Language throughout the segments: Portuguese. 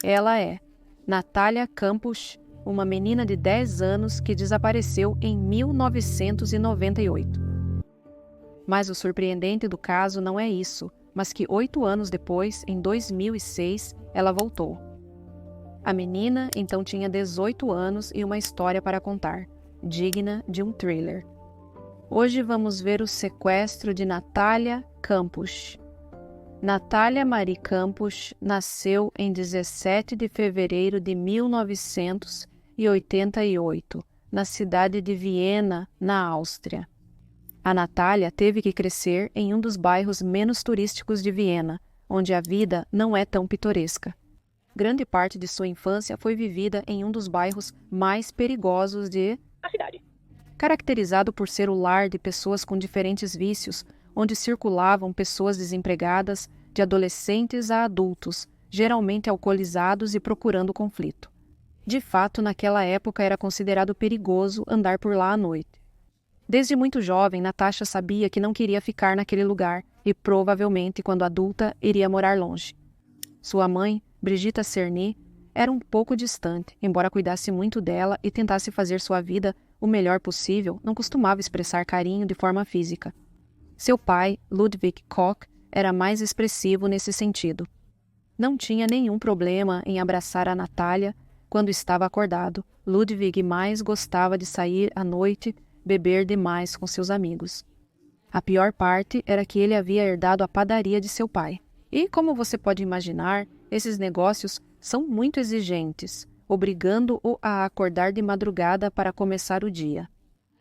Ela é Natália Campos, uma menina de 10 anos que desapareceu em 1998. Mas o surpreendente do caso não é isso, mas que 8 anos depois, em 2006, ela voltou. A menina então tinha 18 anos e uma história para contar, digna de um thriller. Hoje vamos ver o sequestro de Natália Campos. Natália Marie Campos nasceu em 17 de fevereiro de 1988, na cidade de Viena, na Áustria. A Natália teve que crescer em um dos bairros menos turísticos de Viena, onde a vida não é tão pitoresca. Grande parte de sua infância foi vivida em um dos bairros mais perigosos da cidade. Caracterizado por ser o lar de pessoas com diferentes vícios, onde circulavam pessoas desempregadas, de adolescentes a adultos, geralmente alcoolizados e procurando conflito. De fato, naquela época era considerado perigoso andar por lá à noite. Desde muito jovem, Natasha sabia que não queria ficar naquele lugar e provavelmente, quando adulta, iria morar longe. Sua mãe, Brigitta Cerny, era um pouco distante, embora cuidasse muito dela e tentasse fazer sua vida o melhor possível, não costumava expressar carinho de forma física. Seu pai, Ludwig Koch, era mais expressivo nesse sentido. Não tinha nenhum problema em abraçar a Natália quando estava acordado. Ludwig mais gostava de sair à noite, beber demais com seus amigos. A pior parte era que ele havia herdado a padaria de seu pai. E, como você pode imaginar, esses negócios são muito exigentes, obrigando-o a acordar de madrugada para começar o dia.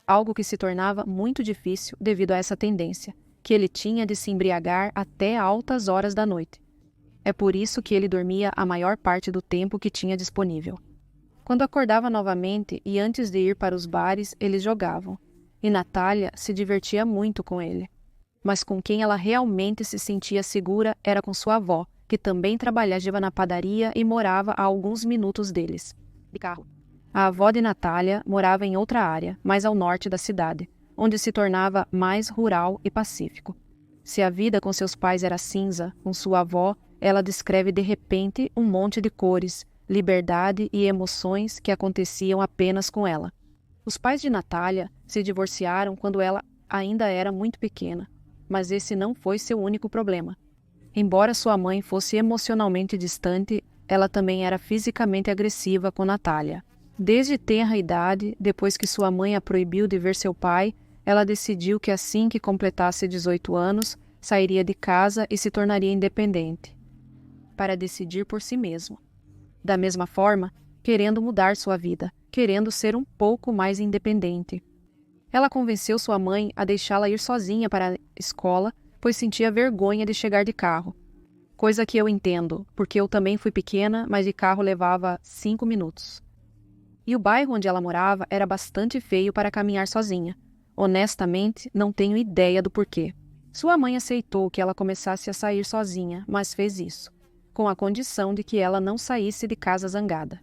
Algo que se tornava muito difícil devido a essa tendência, que ele tinha de se embriagar até altas horas da noite. É por isso que ele dormia a maior parte do tempo que tinha disponível. Quando acordava novamente e antes de ir para os bares, eles jogavam. E Natália se divertia muito com ele. Mas com quem ela realmente se sentia segura era com sua avó, que também trabalhava na padaria e morava a alguns minutos deles, de carro. A avó de Natália morava em outra área, mais ao norte da cidade, onde se tornava mais rural e pacífico. Se a vida com seus pais era cinza, com sua avó, ela descreve de repente um monte de cores, liberdade e emoções que aconteciam apenas com ela. Os pais de Natália se divorciaram quando ela ainda era muito pequena, mas esse não foi seu único problema. Embora sua mãe fosse emocionalmente distante, ela também era fisicamente agressiva com Natália. Desde tenra idade, depois que sua mãe a proibiu de ver seu pai, ela decidiu que assim que completasse 18 anos, sairia de casa e se tornaria independente, para decidir por si mesma. Da mesma forma, querendo mudar sua vida, querendo ser um pouco mais independente. Ela convenceu sua mãe a deixá-la ir sozinha para a escola, pois sentia vergonha de chegar de carro. Coisa que eu entendo, porque eu também fui pequena, mas de carro levava 5 minutos. E o bairro onde ela morava era bastante feio para caminhar sozinha. Honestamente, não tenho ideia do porquê. Sua mãe aceitou que ela começasse a sair sozinha, mas fez isso, com a condição de que ela não saísse de casa zangada.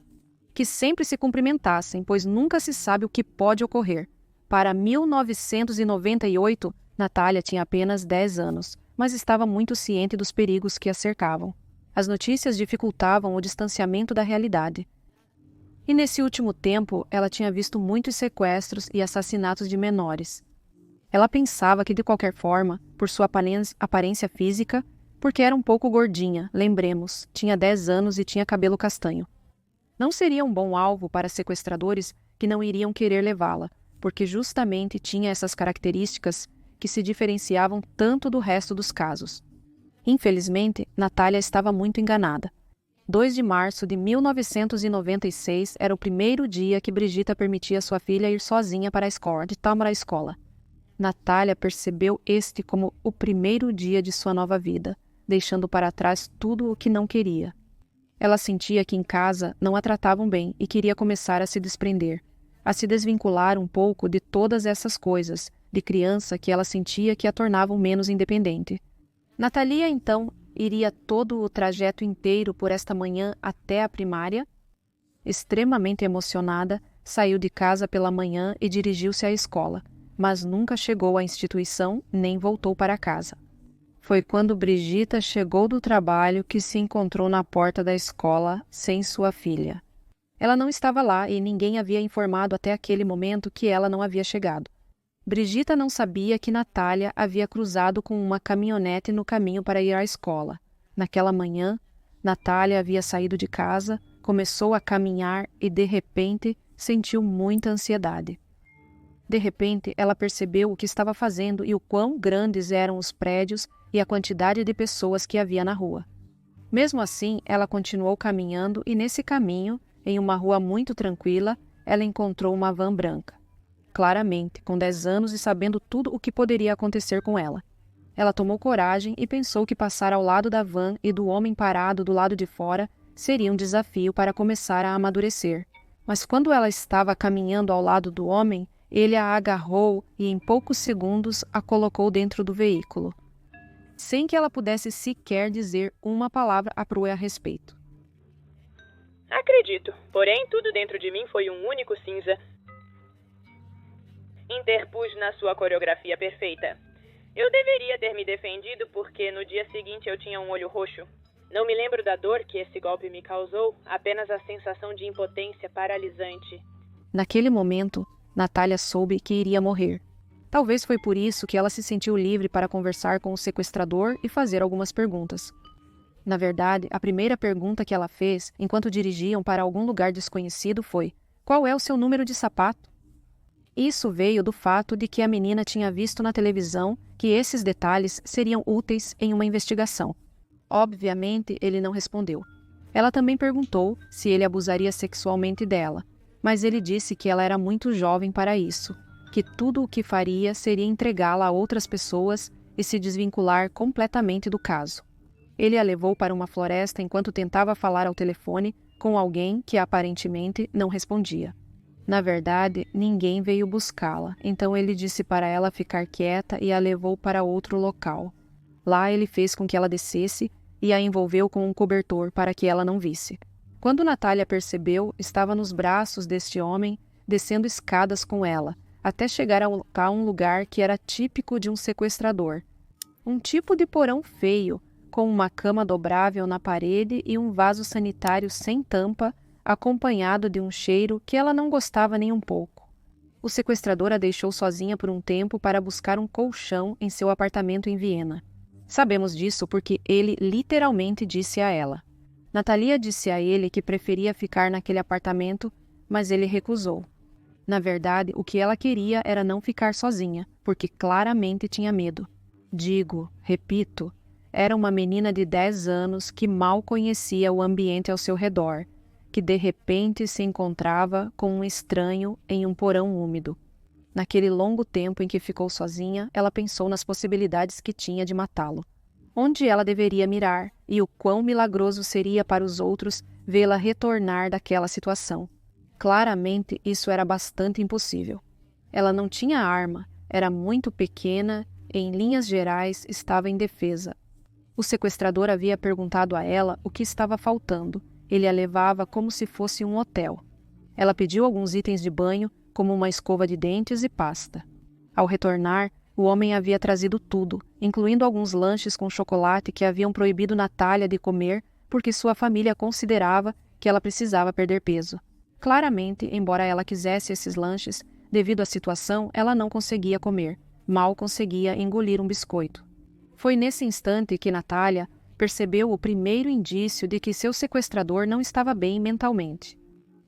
Que sempre se cumprimentassem, pois nunca se sabe o que pode ocorrer. Para 1998, Natália tinha apenas 10 anos, mas estava muito ciente dos perigos que a cercavam. As notícias dificultavam o distanciamento da realidade. E nesse último tempo, ela tinha visto muitos sequestros e assassinatos de menores. Ela pensava que, de qualquer forma, por sua aparência física, porque era um pouco gordinha, lembremos, tinha 10 anos e tinha cabelo castanho, não seria um bom alvo para sequestradores que não iriam querer levá-la, porque justamente tinha essas características que se diferenciavam tanto do resto dos casos. Infelizmente, Natália estava muito enganada. 2 de março de 1996 era o primeiro dia que Brigitta permitia sua filha ir sozinha para a escola. Natália percebeu este como o primeiro dia de sua nova vida, deixando para trás tudo o que não queria. Ela sentia que em casa não a tratavam bem e queria começar a se desprender, a se desvincular um pouco de todas essas coisas, de criança que ela sentia que a tornavam menos independente. Natalia, então, iria todo o trajeto inteiro por esta manhã até a primária? Extremamente emocionada, saiu de casa pela manhã e dirigiu-se à escola, mas nunca chegou à instituição nem voltou para casa. Foi quando Brigitta chegou do trabalho que se encontrou na porta da escola sem sua filha. Ela não estava lá e ninguém havia informado até aquele momento que ela não havia chegado. Brigitta não sabia que Natália havia cruzado com uma caminhonete no caminho para ir à escola. Naquela manhã, Natália havia saído de casa, começou a caminhar e, de repente, sentiu muita ansiedade. De repente, ela percebeu o que estava fazendo e o quão grandes eram os prédios e a quantidade de pessoas que havia na rua. Mesmo assim, ela continuou caminhando e, nesse caminho, em uma rua muito tranquila, ela encontrou uma van branca. Claramente, com 10 anos e sabendo tudo o que poderia acontecer com ela. Ela tomou coragem e pensou que passar ao lado da van e do homem parado do lado de fora seria um desafio para começar a amadurecer. Mas quando ela estava caminhando ao lado do homem, ele a agarrou e em poucos segundos a colocou dentro do veículo, sem que ela pudesse sequer dizer uma palavra a Prue a respeito. Acredito, porém tudo dentro de mim foi um único cinza. Interpus na sua coreografia perfeita. Eu deveria ter me defendido porque no dia seguinte eu tinha um olho roxo. Não me lembro da dor que esse golpe me causou, apenas a sensação de impotência paralisante. Naquele momento, Natália soube que iria morrer. Talvez foi por isso que ela se sentiu livre para conversar com o sequestrador e fazer algumas perguntas. Na verdade, a primeira pergunta que ela fez, enquanto dirigiam para algum lugar desconhecido, foi: "Qual é o seu número de sapato?" Isso veio do fato de que a menina tinha visto na televisão que esses detalhes seriam úteis em uma investigação. Obviamente, ele não respondeu. Ela também perguntou se ele abusaria sexualmente dela, mas ele disse que ela era muito jovem para isso, que tudo o que faria seria entregá-la a outras pessoas e se desvincular completamente do caso. Ele a levou para uma floresta enquanto tentava falar ao telefone com alguém que aparentemente não respondia. Na verdade, ninguém veio buscá-la, então ele disse para ela ficar quieta e a levou para outro local. Lá ele fez com que ela descesse e a envolveu com um cobertor para que ela não visse. Quando Natália percebeu, estava nos braços deste homem, descendo escadas com ela, até chegar a um lugar que era típico de um sequestrador. Um tipo de porão feio, com uma cama dobrável na parede e um vaso sanitário sem tampa, acompanhado de um cheiro que ela não gostava nem um pouco. O sequestrador a deixou sozinha por um tempo para buscar um colchão em seu apartamento em Viena. Sabemos disso porque ele literalmente disse a ela. Natalia disse a ele que preferia ficar naquele apartamento, mas ele recusou. Na verdade, o que ela queria era não ficar sozinha, porque claramente tinha medo. Repito, era uma menina de 10 anos que mal conhecia o ambiente ao seu redor, que de repente se encontrava com um estranho em um porão úmido. Naquele longo tempo em que ficou sozinha, ela pensou nas possibilidades que tinha de matá-lo. Onde ela deveria mirar e o quão milagroso seria para os outros vê-la retornar daquela situação. Claramente, isso era bastante impossível. Ela não tinha arma, era muito pequena e, em linhas gerais, estava indefesa. O sequestrador havia perguntado a ela o que estava faltando. Ele a levava como se fosse um hotel. Ela pediu alguns itens de banho, como uma escova de dentes e pasta. Ao retornar, o homem havia trazido tudo, incluindo alguns lanches com chocolate que haviam proibido Natália de comer porque sua família considerava que ela precisava perder peso. Claramente, embora ela quisesse esses lanches, devido à situação, ela não conseguia comer. Mal conseguia engolir um biscoito. Foi nesse instante que Natália percebeu o primeiro indício de que seu sequestrador não estava bem mentalmente.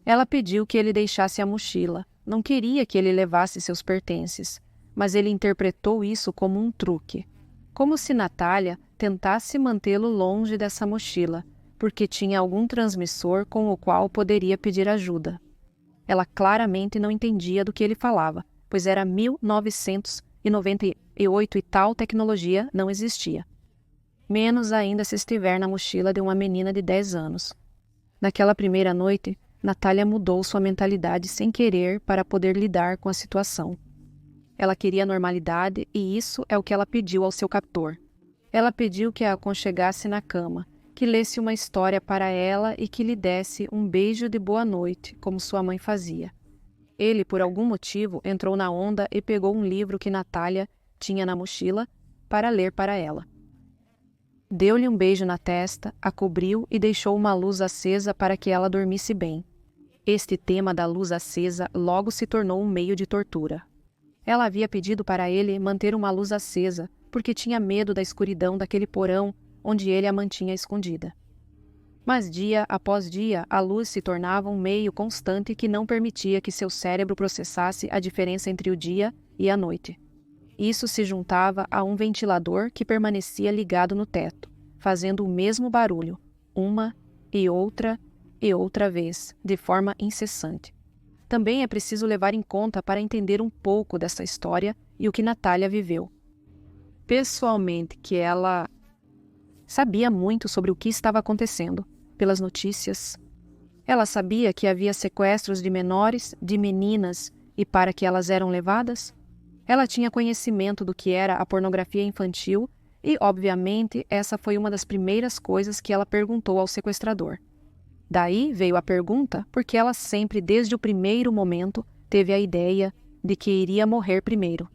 Ela pediu que ele deixasse a mochila. Não queria que ele levasse seus pertences, mas ele interpretou isso como um truque. Como se Natália tentasse mantê-lo longe dessa mochila, porque tinha algum transmissor com o qual poderia pedir ajuda. Ela claramente não entendia do que ele falava, pois era 1998 e tal tecnologia não existia. Menos ainda se estiver na mochila de uma menina de 10 anos. Naquela primeira noite, Natália mudou sua mentalidade sem querer para poder lidar com a situação. Ela queria normalidade e isso é o que ela pediu ao seu captor. Ela pediu que a aconchegasse na cama, que lesse uma história para ela e que lhe desse um beijo de boa noite, como sua mãe fazia. Ele, por algum motivo, entrou na onda e pegou um livro que Natália tinha na mochila para ler para ela. Deu-lhe um beijo na testa, a cobriu e deixou uma luz acesa para que ela dormisse bem. Este tema da luz acesa logo se tornou um meio de tortura. Ela havia pedido para ele manter uma luz acesa, porque tinha medo da escuridão daquele porão onde ele a mantinha escondida. Mas dia após dia, a luz se tornava um meio constante que não permitia que seu cérebro processasse a diferença entre o dia e a noite. Isso se juntava a um ventilador que permanecia ligado no teto, fazendo o mesmo barulho, uma e outra vez, de forma incessante. Também é preciso levar em conta para entender um pouco dessa história e o que Natália viveu. Pessoalmente, que ela sabia muito sobre o que estava acontecendo, pelas notícias. Ela sabia que havia sequestros de menores, de meninas, e para que elas eram levadas. Ela tinha conhecimento do que era a pornografia infantil e, obviamente, essa foi uma das primeiras coisas que ela perguntou ao sequestrador. Daí veio a pergunta porque ela sempre, desde o primeiro momento, teve a ideia de que iria morrer primeiro,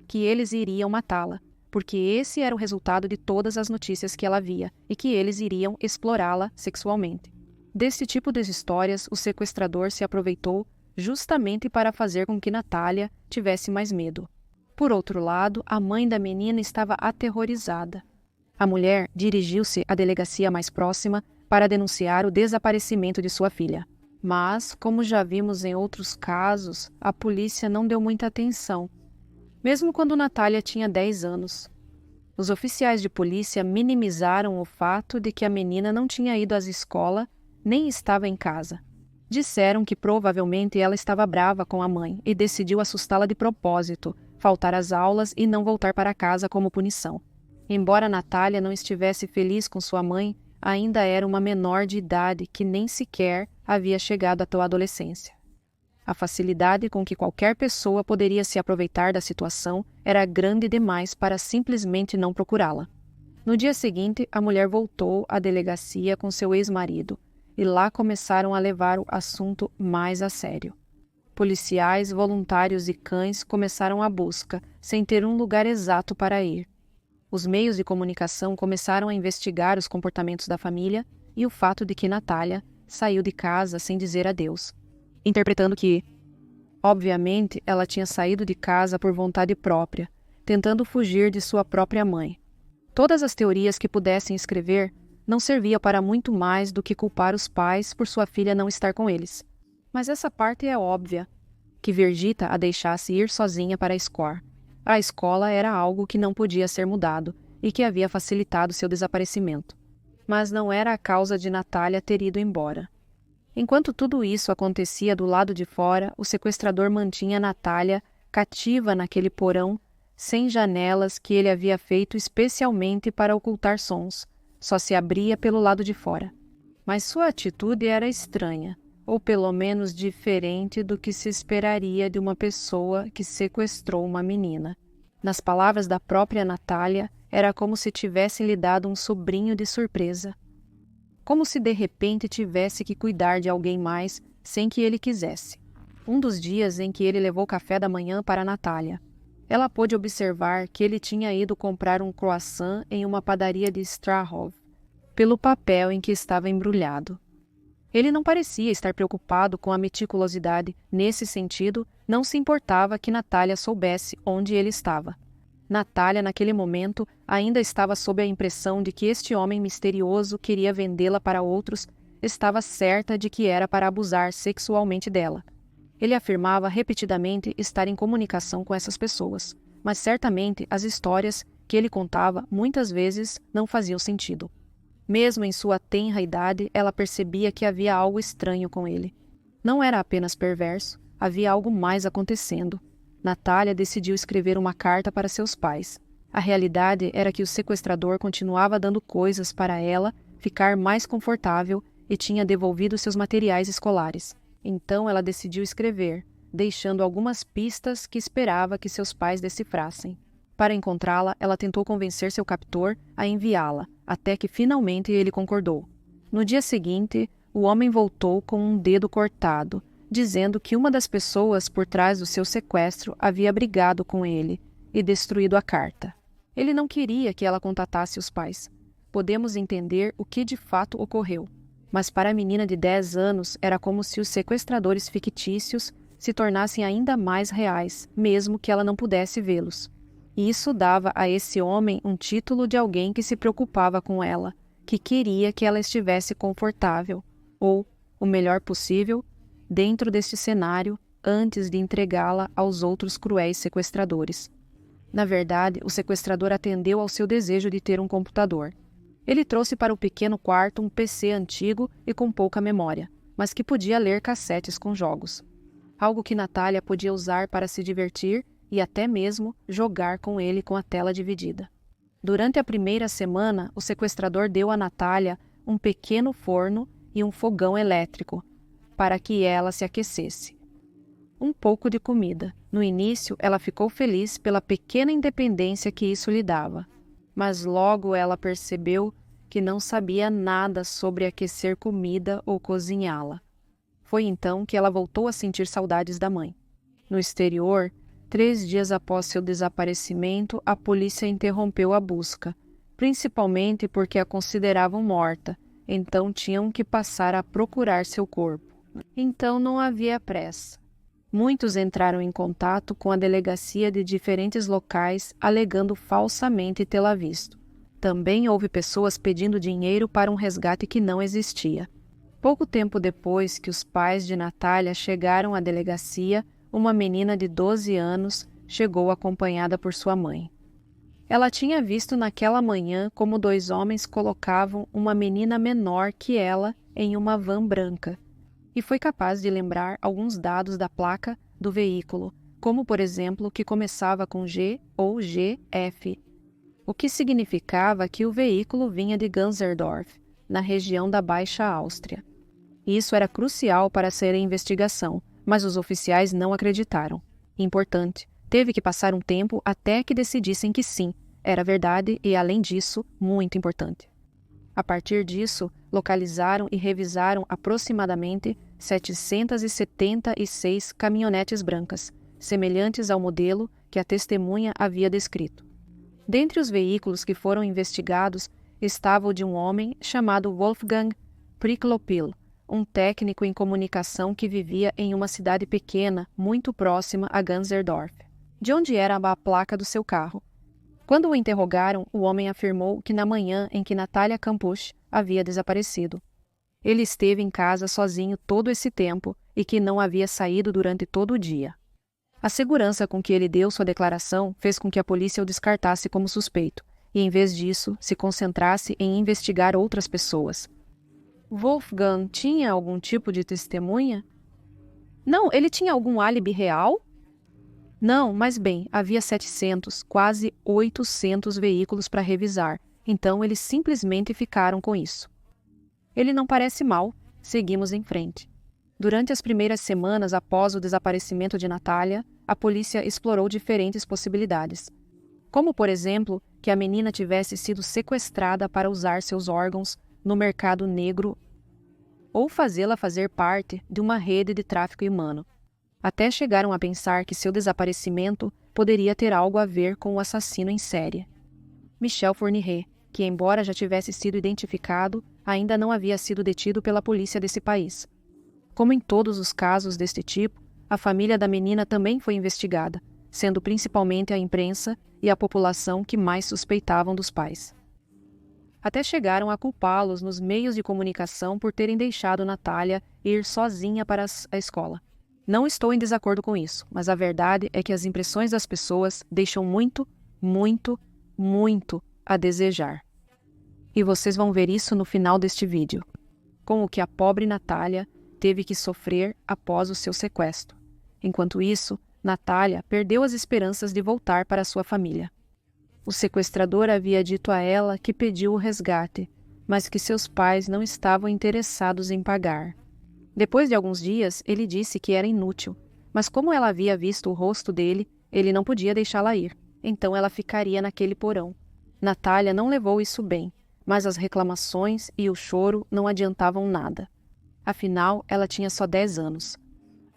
que eles iriam matá-la, porque esse era o resultado de todas as notícias que ela via e que eles iriam explorá-la sexualmente. Desse tipo de histórias, o sequestrador se aproveitou justamente para fazer com que Natália tivesse mais medo. Por outro lado, a mãe da menina estava aterrorizada. A mulher dirigiu-se à delegacia mais próxima para denunciar o desaparecimento de sua filha. Mas, como já vimos em outros casos, a polícia não deu muita atenção, mesmo quando Natália tinha 10 anos. Os oficiais de polícia minimizaram o fato de que a menina não tinha ido à escola nem estava em casa. Disseram que provavelmente ela estava brava com a mãe e decidiu assustá-la de propósito, faltar às aulas e não voltar para casa como punição. Embora Natália não estivesse feliz com sua mãe, ainda era uma menor de idade que nem sequer havia chegado à tal adolescência. A facilidade com que qualquer pessoa poderia se aproveitar da situação era grande demais para simplesmente não procurá-la. No dia seguinte, a mulher voltou à delegacia com seu ex-marido, e lá começaram a levar o assunto mais a sério. Policiais, voluntários e cães começaram a busca, sem ter um lugar exato para ir. Os meios de comunicação começaram a investigar os comportamentos da família e o fato de que Natália saiu de casa sem dizer adeus, interpretando que, obviamente, ela tinha saído de casa por vontade própria, tentando fugir de sua própria mãe. Todas as teorias que pudessem escrever não serviam para muito mais do que culpar os pais por sua filha não estar com eles. Mas essa parte é óbvia, que Virgita a deixasse ir sozinha para a escola. A escola era algo que não podia ser mudado e que havia facilitado seu desaparecimento. Mas não era a causa de Natália ter ido embora. Enquanto tudo isso acontecia do lado de fora, o sequestrador mantinha Natália cativa naquele porão, sem janelas que ele havia feito especialmente para ocultar sons. Só se abria pelo lado de fora. Mas sua atitude era estranha, ou pelo menos diferente do que se esperaria de uma pessoa que sequestrou uma menina. Nas palavras da própria Natália, era como se tivessem lhe dado um sobrinho de surpresa. Como se de repente tivesse que cuidar de alguém mais sem que ele quisesse. Um dos dias em que ele levou café da manhã para Natália, ela pôde observar que ele tinha ido comprar um croissant em uma padaria de Strahov, pelo papel em que estava embrulhado. Ele não parecia estar preocupado com a meticulosidade. Nesse sentido, não se importava que Natália soubesse onde ele estava. Natália, naquele momento, ainda estava sob a impressão de que este homem misterioso queria vendê-la para outros, estava certa de que era para abusar sexualmente dela. Ele afirmava repetidamente estar em comunicação com essas pessoas, mas certamente as histórias que ele contava muitas vezes não faziam sentido. Mesmo em sua tenra idade, ela percebia que havia algo estranho com ele. Não era apenas perverso, havia algo mais acontecendo. Natália decidiu escrever uma carta para seus pais. A realidade era que o sequestrador continuava dando coisas para ela ficar mais confortável e tinha devolvido seus materiais escolares. Então ela decidiu escrever, deixando algumas pistas que esperava que seus pais decifrassem. Para encontrá-la, ela tentou convencer seu captor a enviá-la, até que finalmente ele concordou. No dia seguinte, o homem voltou com um dedo cortado, dizendo que uma das pessoas por trás do seu sequestro havia brigado com ele e destruído a carta. Ele não queria que ela contatasse os pais. podemos entender o que de fato ocorreu. Mas para a menina de 10 anos, era como se os sequestradores fictícios se tornassem ainda mais reais, mesmo que ela não pudesse vê-los. E isso dava a esse homem um título de alguém que se preocupava com ela, que queria que ela estivesse confortável, ou, o melhor possível, dentro deste cenário, antes de entregá-la aos outros cruéis sequestradores. Na verdade, o sequestrador atendeu ao seu desejo de ter um computador. Ele trouxe para o pequeno quarto um PC antigo e com pouca memória, mas que podia ler cassetes com jogos. Algo que Natália podia usar para se divertir e até mesmo jogar com ele com a tela dividida. Durante a primeira semana, o sequestrador deu a Natália um pequeno forno e um fogão elétrico, para que ela se aquecesse. Um pouco de comida. No início, ela ficou feliz pela pequena independência que isso lhe dava. Mas logo ela percebeu que não sabia nada sobre aquecer comida ou cozinhá-la. Foi então que ela voltou a sentir saudades da mãe. No exterior, 3 dias após seu desaparecimento, a polícia interrompeu a busca, principalmente porque a consideravam morta, então tinham que passar a procurar seu corpo. Então não havia pressa. Muitos entraram em contato com a delegacia de diferentes locais, alegando falsamente tê-la visto. Também houve pessoas pedindo dinheiro para um resgate que não existia. Pouco tempo depois que os pais de Natália chegaram à delegacia, uma menina de 12 anos chegou acompanhada por sua mãe. Ela tinha visto naquela manhã como 2 homens colocavam uma menina menor que ela em uma van branca, e foi capaz de lembrar alguns dados da placa do veículo, como por exemplo que começava com G ou GF, o que significava que o veículo vinha de Ganzerdorf, na região da Baixa Áustria. Isso era crucial para ser a investigação, mas os oficiais não acreditaram. Importante, teve que passar um tempo até que decidissem que sim, era verdade e, além disso, muito importante. A partir disso, localizaram e revisaram aproximadamente 776 caminhonetes brancas, semelhantes ao modelo que a testemunha havia descrito. Dentre os veículos que foram investigados estava o de um homem chamado Wolfgang Priklopil, um técnico em comunicação que vivia em uma cidade pequena, muito próxima a Ganzerdorf, de onde era a placa do seu carro. Quando o interrogaram, o homem afirmou que na manhã em que Natália Kampusch havia desaparecido. Ele esteve em casa sozinho todo esse tempo e que não havia saído durante todo o dia. A segurança com que ele deu sua declaração fez com que a polícia o descartasse como suspeito e, em vez disso, se concentrasse em investigar outras pessoas. Wolfgang tinha algum tipo de testemunha? Não, ele tinha algum álibi real? Não, mas bem, havia 700, quase 800 veículos para revisar, então eles simplesmente ficaram com isso. Ele não parece mal, seguimos em frente. Durante as primeiras semanas após o desaparecimento de Natália, a polícia explorou diferentes possibilidades. Como, por exemplo, que a menina tivesse sido sequestrada para usar seus órgãos no mercado negro ou fazê-la fazer parte de uma rede de tráfico humano. Até chegaram a pensar que seu desaparecimento poderia ter algo a ver com o assassino em série. Michel Fourniret, que embora já tivesse sido identificado, ainda não havia sido detido pela polícia desse país. Como em todos os casos deste tipo, a família da menina também foi investigada, sendo principalmente a imprensa e a população que mais suspeitavam dos pais. Até chegaram a culpá-los nos meios de comunicação por terem deixado Natália ir sozinha para a escola. Não estou em desacordo com isso, mas a verdade é que as impressões das pessoas deixam muito, muito, muito a desejar. E vocês vão ver isso no final deste vídeo, com o que a pobre Natália teve que sofrer após o seu sequestro. Enquanto isso, Natália perdeu as esperanças de voltar para sua família. O sequestrador havia dito a ela que pediu o resgate, mas que seus pais não estavam interessados em pagar. Depois de alguns dias, ele disse que era inútil, mas como ela havia visto o rosto dele, ele não podia deixá-la ir, então ela ficaria naquele porão. Natália não levou isso bem, mas as reclamações e o choro não adiantavam nada. Afinal, ela tinha só 10 anos.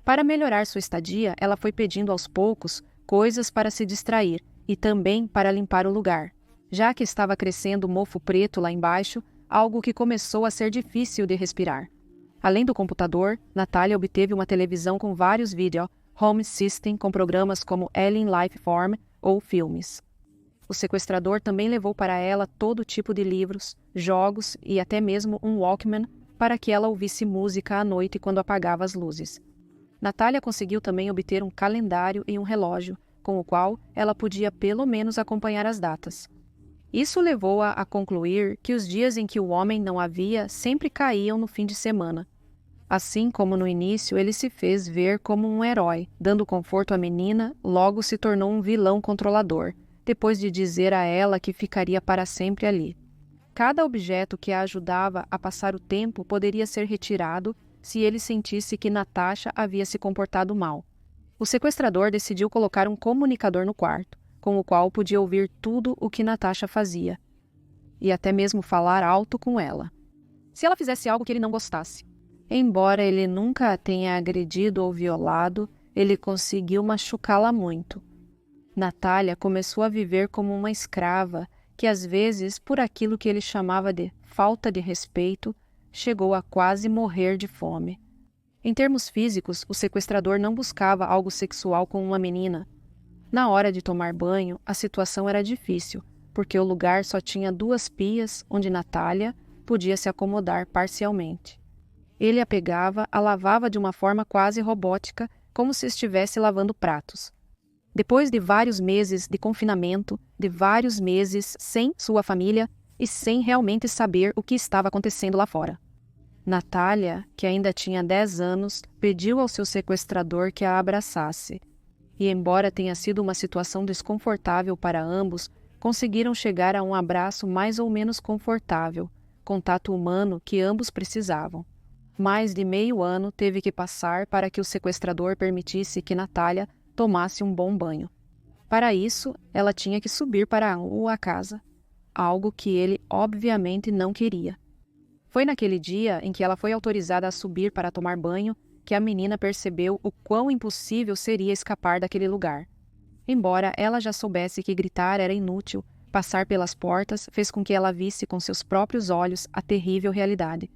Para melhorar sua estadia, ela foi pedindo aos poucos coisas para se distrair e também para limpar o lugar, já que estava crescendo mofo preto lá embaixo, algo que começou a ser difícil de respirar. Além do computador, Natália obteve uma televisão com vários vídeos, home system com programas como Alien Lifeform ou filmes. O sequestrador também levou para ela todo tipo de livros, jogos e até mesmo um Walkman para que ela ouvisse música à noite quando apagava as luzes. Natália conseguiu também obter um calendário e um relógio, com o qual ela podia pelo menos acompanhar as datas. Isso levou-a a concluir que os dias em que o homem não havia sempre caíam no fim de semana. Assim como no início ele se fez ver como um herói, dando conforto à menina, logo se tornou um vilão controlador, depois de dizer a ela que ficaria para sempre ali. Cada objeto que a ajudava a passar o tempo poderia ser retirado se ele sentisse que Natasha havia se comportado mal. O sequestrador decidiu colocar um comunicador no quarto, com o qual podia ouvir tudo o que Natasha fazia, e até mesmo falar alto com ela. Se ela fizesse algo que ele não gostasse. Embora ele nunca a tenha agredido ou violado, ele conseguiu machucá-la muito. Natália começou a viver como uma escrava que, às vezes, por aquilo que ele chamava de falta de respeito, chegou a quase morrer de fome. Em termos físicos, o sequestrador não buscava algo sexual com uma menina. Na hora de tomar banho, a situação era difícil, porque o lugar só tinha 2 pias onde Natália podia se acomodar parcialmente. Ele a pegava, a lavava de uma forma quase robótica, como se estivesse lavando pratos. Depois de vários meses de confinamento, de vários meses sem sua família e sem realmente saber o que estava acontecendo lá fora. Natália, que ainda tinha 10 anos, pediu ao seu sequestrador que a abraçasse. E embora tenha sido uma situação desconfortável para ambos, conseguiram chegar a um abraço mais ou menos confortável, contato humano que ambos precisavam. Mais de meio ano teve que passar para que o sequestrador permitisse que Natália tomasse um bom banho. Para isso, ela tinha que subir para a casa, algo que ele obviamente não queria. Foi naquele dia em que ela foi autorizada a subir para tomar banho que a menina percebeu o quão impossível seria escapar daquele lugar. Embora ela já soubesse que gritar era inútil, passar pelas portas fez com que ela visse com seus próprios olhos a terrível realidade.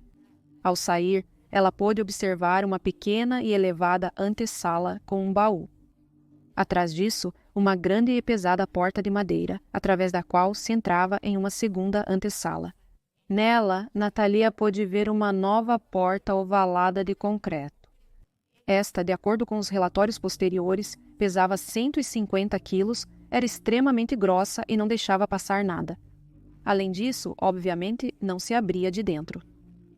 Ao sair, ela pôde observar uma pequena e elevada antessala com um baú. Atrás disso, uma grande e pesada porta de madeira, através da qual se entrava em uma segunda antessala. Nela, Natália pôde ver uma nova porta ovalada de concreto. Esta, de acordo com os relatórios posteriores, pesava 150 quilos, era extremamente grossa e não deixava passar nada. Além disso, obviamente, não se abria de dentro.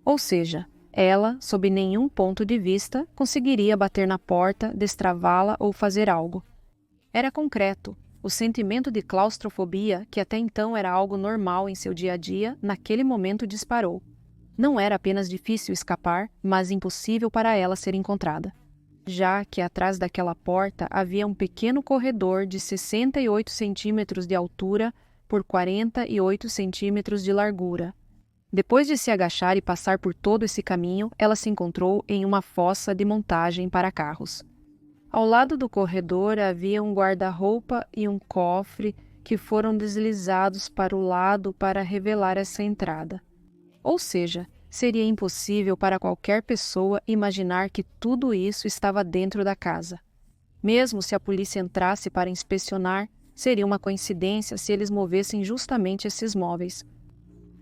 Ou seja, ela, sob nenhum ponto de vista, conseguiria bater na porta, destravá-la ou fazer algo. Era concreto. O sentimento de claustrofobia, que até então era algo normal em seu dia a dia, naquele momento disparou. Não era apenas difícil escapar, mas impossível para ela ser encontrada. Já que atrás daquela porta havia um pequeno corredor de 68 centímetros de altura por 48 centímetros de largura. Depois de se agachar e passar por todo esse caminho, ela se encontrou em uma fossa de montagem para carros. Ao lado do corredor havia um guarda-roupa e um cofre que foram deslizados para o lado para revelar essa entrada. Ou seja, seria impossível para qualquer pessoa imaginar que tudo isso estava dentro da casa. Mesmo se a polícia entrasse para inspecionar, seria uma coincidência se eles movessem justamente esses móveis.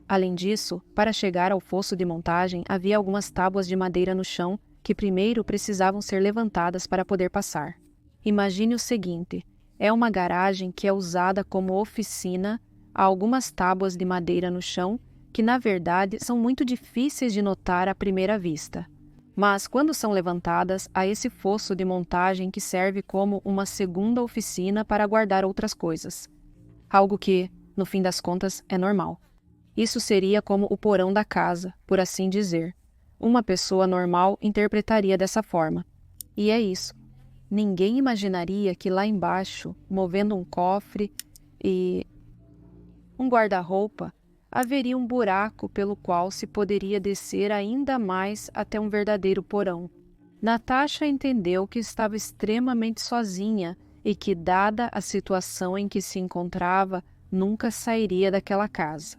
Além disso, para chegar ao fosso de montagem, havia algumas tábuas de madeira no chão que primeiro precisavam ser levantadas para poder passar. Imagine o seguinte: é uma garagem que é usada como oficina, há algumas tábuas de madeira no chão que, na verdade, são muito difíceis de notar à primeira vista. Mas, quando são levantadas, há esse fosso de montagem que serve como uma segunda oficina para guardar outras coisas. Algo que, no fim das contas, é normal. Isso seria como o porão da casa, por assim dizer. Uma pessoa normal interpretaria dessa forma. E é isso. Ninguém imaginaria que lá embaixo, movendo um cofre e um guarda-roupa, haveria um buraco pelo qual se poderia descer ainda mais até um verdadeiro porão. Natasha entendeu que estava extremamente sozinha e que, dada a situação em que se encontrava, nunca sairia daquela casa.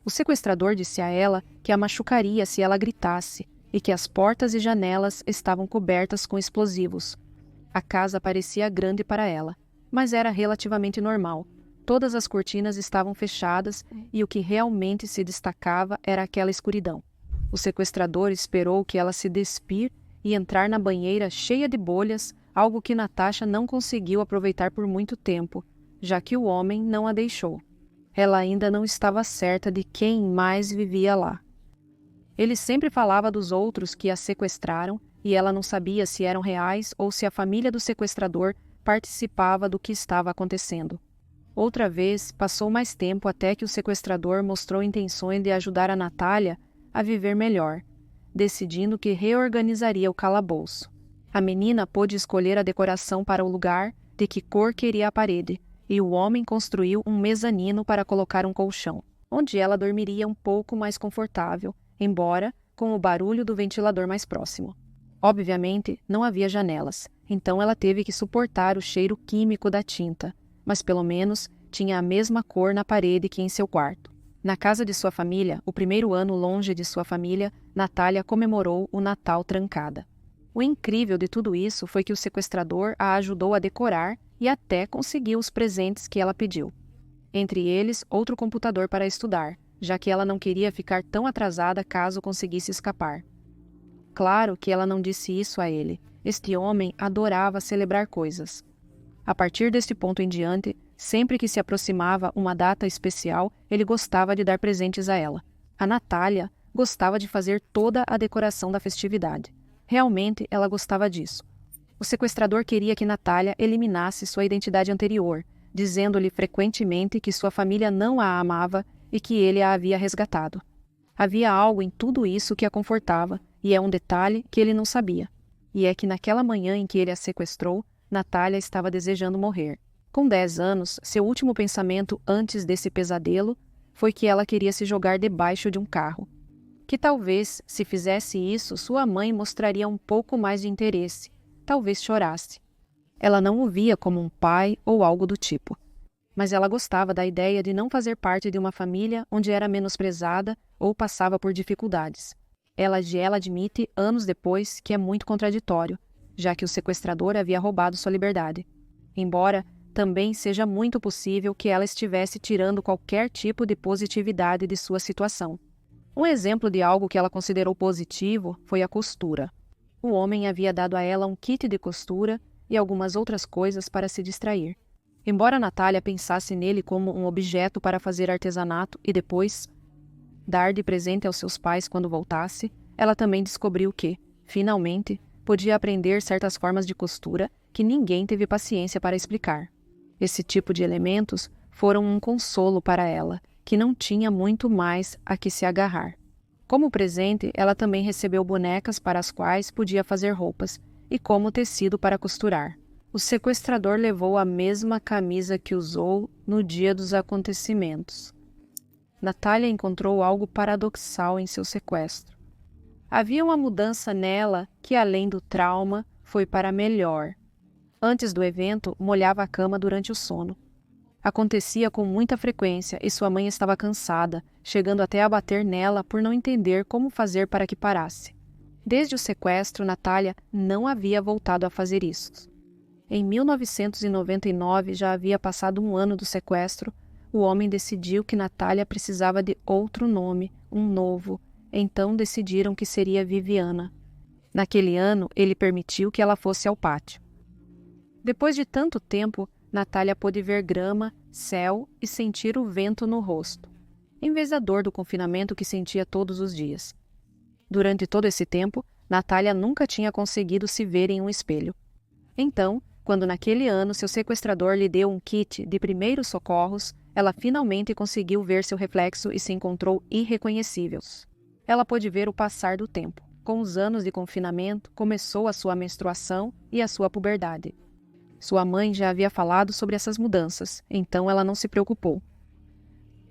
O sequestrador disse a ela que a machucaria se ela gritasse e que as portas e janelas estavam cobertas com explosivos. A casa parecia grande para ela, mas era relativamente normal. Todas as cortinas estavam fechadas e o que realmente se destacava era aquela escuridão. O sequestrador esperou que ela se despir e entrar na banheira cheia de bolhas, algo que Natasha não conseguiu aproveitar por muito tempo, já que o homem não a deixou. Ela ainda não estava certa de quem mais vivia lá. Ele sempre falava dos outros que a sequestraram e ela não sabia se eram reais ou se a família do sequestrador participava do que estava acontecendo. Outra vez, passou mais tempo até que o sequestrador mostrou intenções de ajudar a Natália a viver melhor, decidindo que reorganizaria o calabouço. A menina pôde escolher a decoração para o lugar, de que cor queria a parede, e o homem construiu um mezanino para colocar um colchão, onde ela dormiria um pouco mais confortável, embora com o barulho do ventilador mais próximo. Obviamente, não havia janelas, então ela teve que suportar o cheiro químico da tinta, mas pelo menos tinha a mesma cor na parede que em seu quarto. Na casa de sua família, o primeiro ano longe de sua família, Natália comemorou o Natal trancada. O incrível de tudo isso foi que o sequestrador a ajudou a decorar e até conseguiu os presentes que ela pediu. Entre eles, outro computador para estudar, já que ela não queria ficar tão atrasada caso conseguisse escapar. Claro que ela não disse isso a ele. Este homem adorava celebrar coisas. A partir deste ponto em diante, sempre que se aproximava uma data especial, ele gostava de dar presentes a ela. A Natália gostava de fazer toda a decoração da festividade. Realmente, ela gostava disso. O sequestrador queria que Natália eliminasse sua identidade anterior, dizendo-lhe frequentemente que sua família não a amava e que ele a havia resgatado. Havia algo em tudo isso que a confortava, e é um detalhe que ele não sabia. E é que naquela manhã em que ele a sequestrou, Natália estava desejando morrer. Com 10 anos, seu último pensamento antes desse pesadelo foi que ela queria se jogar debaixo de um carro. Que talvez, se fizesse isso, sua mãe mostraria um pouco mais de interesse, talvez chorasse. Ela não o via como um pai ou algo do tipo. Mas ela gostava da ideia de não fazer parte de uma família onde era menosprezada ou passava por dificuldades. Ela admite, anos depois, que é muito contraditório, já que o sequestrador havia roubado sua liberdade. Embora também seja muito possível que ela estivesse tirando qualquer tipo de positividade de sua situação. Um exemplo de algo que ela considerou positivo foi a costura. O homem havia dado a ela um kit de costura e algumas outras coisas para se distrair. Embora Natália pensasse nele como um objeto para fazer artesanato e depois dar de presente aos seus pais quando voltasse, ela também descobriu que, finalmente, podia aprender certas formas de costura que ninguém teve paciência para explicar. Esse tipo de elementos foram um consolo para ela, que não tinha muito mais a que se agarrar. Como presente, ela também recebeu bonecas para as quais podia fazer roupas e como tecido para costurar. O sequestrador levou a mesma camisa que usou no dia dos acontecimentos. Natália encontrou algo paradoxal em seu sequestro. Havia uma mudança nela que, além do trauma, foi para melhor. Antes do evento, molhava a cama durante o sono. Acontecia com muita frequência e sua mãe estava cansada, chegando até a bater nela por não entender como fazer para que parasse. Desde o sequestro, Natália não havia voltado a fazer isso. Em 1999, já havia passado um ano do sequestro, o homem decidiu que Natália precisava de outro nome, um novo. Então decidiram que seria Viviana. Naquele ano, ele permitiu que ela fosse ao pátio. Depois de tanto tempo, Natália pôde ver grama, céu e sentir o vento no rosto, em vez da dor do confinamento que sentia todos os dias. Durante todo esse tempo, Natália nunca tinha conseguido se ver em um espelho. Então, quando naquele ano seu sequestrador lhe deu um kit de primeiros socorros, ela finalmente conseguiu ver seu reflexo e se encontrou irreconhecível. Ela pôde ver o passar do tempo. Com os anos de confinamento, começou a sua menstruação e a sua puberdade. Sua mãe já havia falado sobre essas mudanças, então ela não se preocupou.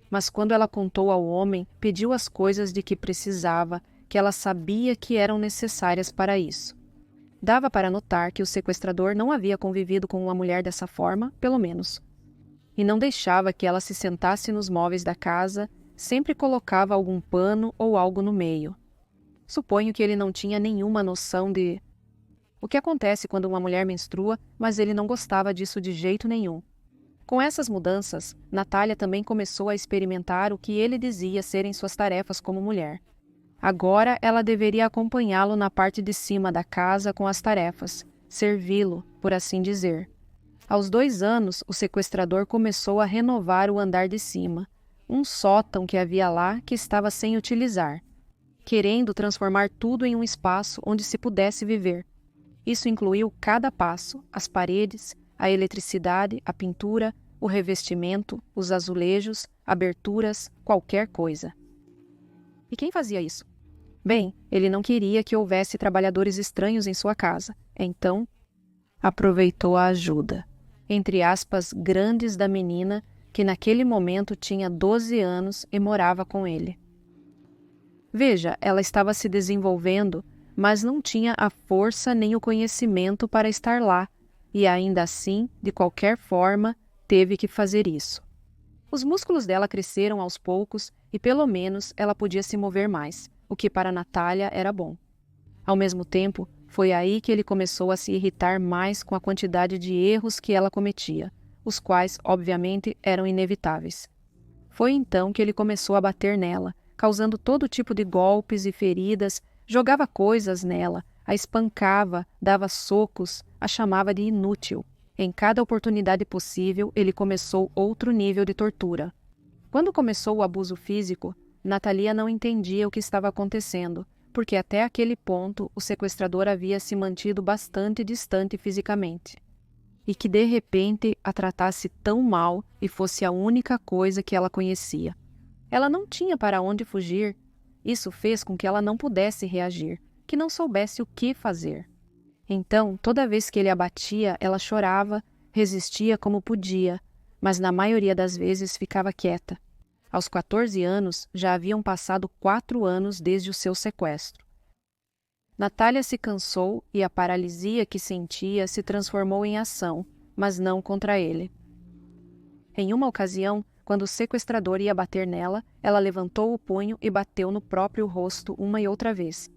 Mas quando ela contou ao homem, pediu as coisas de que precisava, que ela sabia que eram necessárias para isso. Dava para notar que o sequestrador não havia convivido com uma mulher dessa forma, pelo menos. e não deixava que ela se sentasse nos móveis da casa, sempre colocava algum pano ou algo no meio. Suponho que ele não tinha nenhuma noção de o que acontece quando uma mulher menstrua, mas ele não gostava disso de jeito nenhum. Com essas mudanças, Natália também começou a experimentar o que ele dizia serem suas tarefas como mulher. Agora ela deveria acompanhá-lo na parte de cima da casa com as tarefas, servi-lo, por assim dizer. Aos 2 anos, o sequestrador começou a renovar o andar de cima, um sótão que havia lá que estava sem utilizar, querendo transformar tudo em um espaço onde se pudesse viver. Isso incluiu cada passo, as paredes, a eletricidade, a pintura, o revestimento, os azulejos, aberturas, qualquer coisa. E quem fazia isso? Bem, ele não queria que houvesse trabalhadores estranhos em sua casa, então aproveitou a ajuda, entre aspas, grandes da menina, que naquele momento tinha 12 anos e morava com ele. Veja, ela estava se desenvolvendo, mas não tinha a força nem o conhecimento para estar lá, e ainda assim, de qualquer forma, teve que fazer isso. Os músculos dela cresceram aos poucos e pelo menos ela podia se mover mais, o que para Natália era bom. Ao mesmo tempo, foi aí que ele começou a se irritar mais com a quantidade de erros que ela cometia, os quais, obviamente, eram inevitáveis. Foi então que ele começou a bater nela, causando todo tipo de golpes e feridas, jogava coisas nela, a espancava, dava socos, a chamava de inútil. Em cada oportunidade possível, ele começou outro nível de tortura. Quando começou o abuso físico, Natalia não entendia o que estava acontecendo, porque até aquele ponto o sequestrador havia se mantido bastante distante fisicamente. E que de repente a tratasse tão mal e fosse a única coisa que ela conhecia. Ela não tinha para onde fugir. Isso fez com que ela não pudesse reagir, que não soubesse o que fazer. Então, toda vez que ele a batia, ela chorava, resistia como podia, mas na maioria das vezes ficava quieta. Aos 14 anos, já haviam passado 4 anos desde o seu sequestro. Natália se cansou e a paralisia que sentia se transformou em ação, mas não contra ele. Em uma ocasião, quando o sequestrador ia bater nela, ela levantou o punho e bateu no próprio rosto uma e outra vez.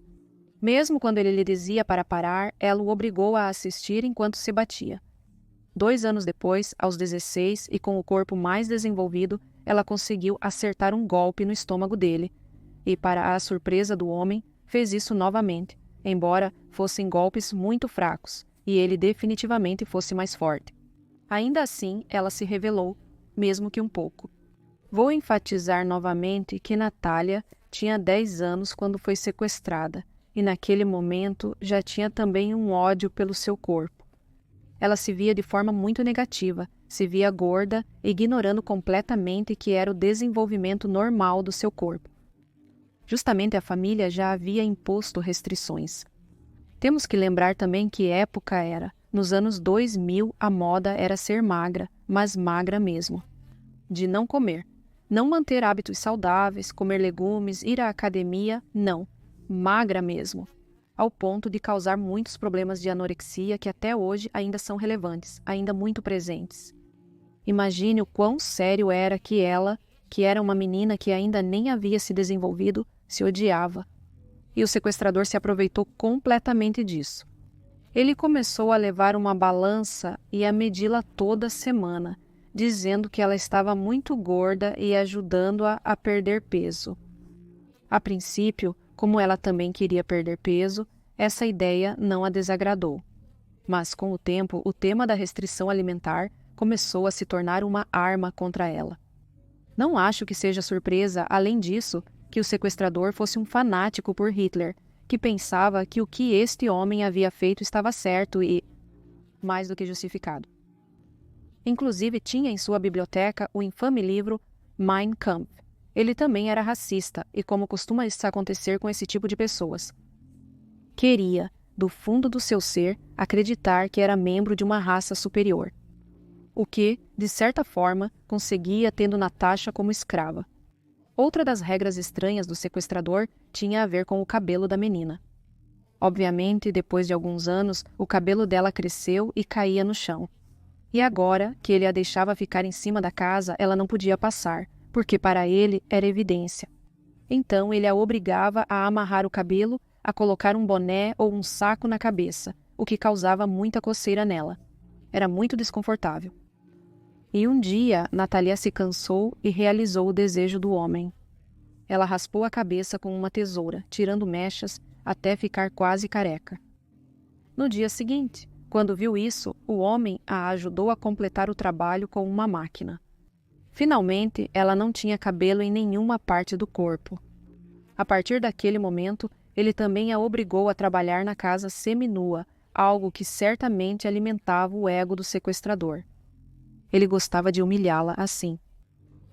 Mesmo quando ele lhe dizia para parar, ela o obrigou a assistir enquanto se batia. 2 anos depois, aos 16 e com o corpo mais desenvolvido, ela conseguiu acertar um golpe no estômago dele e, para a surpresa do homem, fez isso novamente, embora fossem golpes muito fracos e ele definitivamente fosse mais forte. Ainda assim, ela se revelou, mesmo que um pouco. Vou enfatizar novamente que Natália tinha 10 anos quando foi sequestrada, e naquele momento já tinha também um ódio pelo seu corpo. Ela se via de forma muito negativa, se via gorda, ignorando completamente que era o desenvolvimento normal do seu corpo. Justamente a família já havia imposto restrições. Temos que lembrar também que época era. Nos anos 2000, a moda era ser magra, mas magra mesmo. De não comer, não manter hábitos saudáveis, comer legumes, ir à academia, não. Magra mesmo, ao ponto de causar muitos problemas de anorexia que até hoje ainda são relevantes, ainda muito presentes. Imagine o quão sério era que ela, que era uma menina que ainda nem havia se desenvolvido, se odiava. E o sequestrador se aproveitou completamente disso. Ele começou a levar uma balança e a medi-la toda semana, dizendo que ela estava muito gorda e ajudando-a a perder peso. A princípio, como ela também queria perder peso, essa ideia não a desagradou. Mas, com o tempo, o tema da restrição alimentar começou a se tornar uma arma contra ela. Não acho que seja surpresa, além disso, que o sequestrador fosse um fanático por Hitler, que pensava que o que este homem havia feito estava certo e mais do que justificado. Inclusive, tinha em sua biblioteca o infame livro Mein Kampf. Ele também era racista e, como costuma acontecer com esse tipo de pessoas, queria, do fundo do seu ser, acreditar que era membro de uma raça superior. O que, de certa forma, conseguia tendo Natasha como escrava. Outra das regras estranhas do sequestrador tinha a ver com o cabelo da menina. Obviamente, depois de alguns anos, o cabelo dela cresceu e caía no chão. E agora que ele a deixava ficar em cima da casa, ela não podia passar, porque para ele era evidência. Então ele a obrigava a amarrar o cabelo, a colocar um boné ou um saco na cabeça, o que causava muita coceira nela. Era muito desconfortável. E um dia, Natalia se cansou e realizou o desejo do homem. Ela raspou a cabeça com uma tesoura, tirando mechas até ficar quase careca. No dia seguinte, quando viu isso, o homem a ajudou a completar o trabalho com uma máquina. Finalmente, ela não tinha cabelo em nenhuma parte do corpo. A partir daquele momento, ele também a obrigou a trabalhar na casa seminua, algo que certamente alimentava o ego do sequestrador. Ele gostava de humilhá-la assim.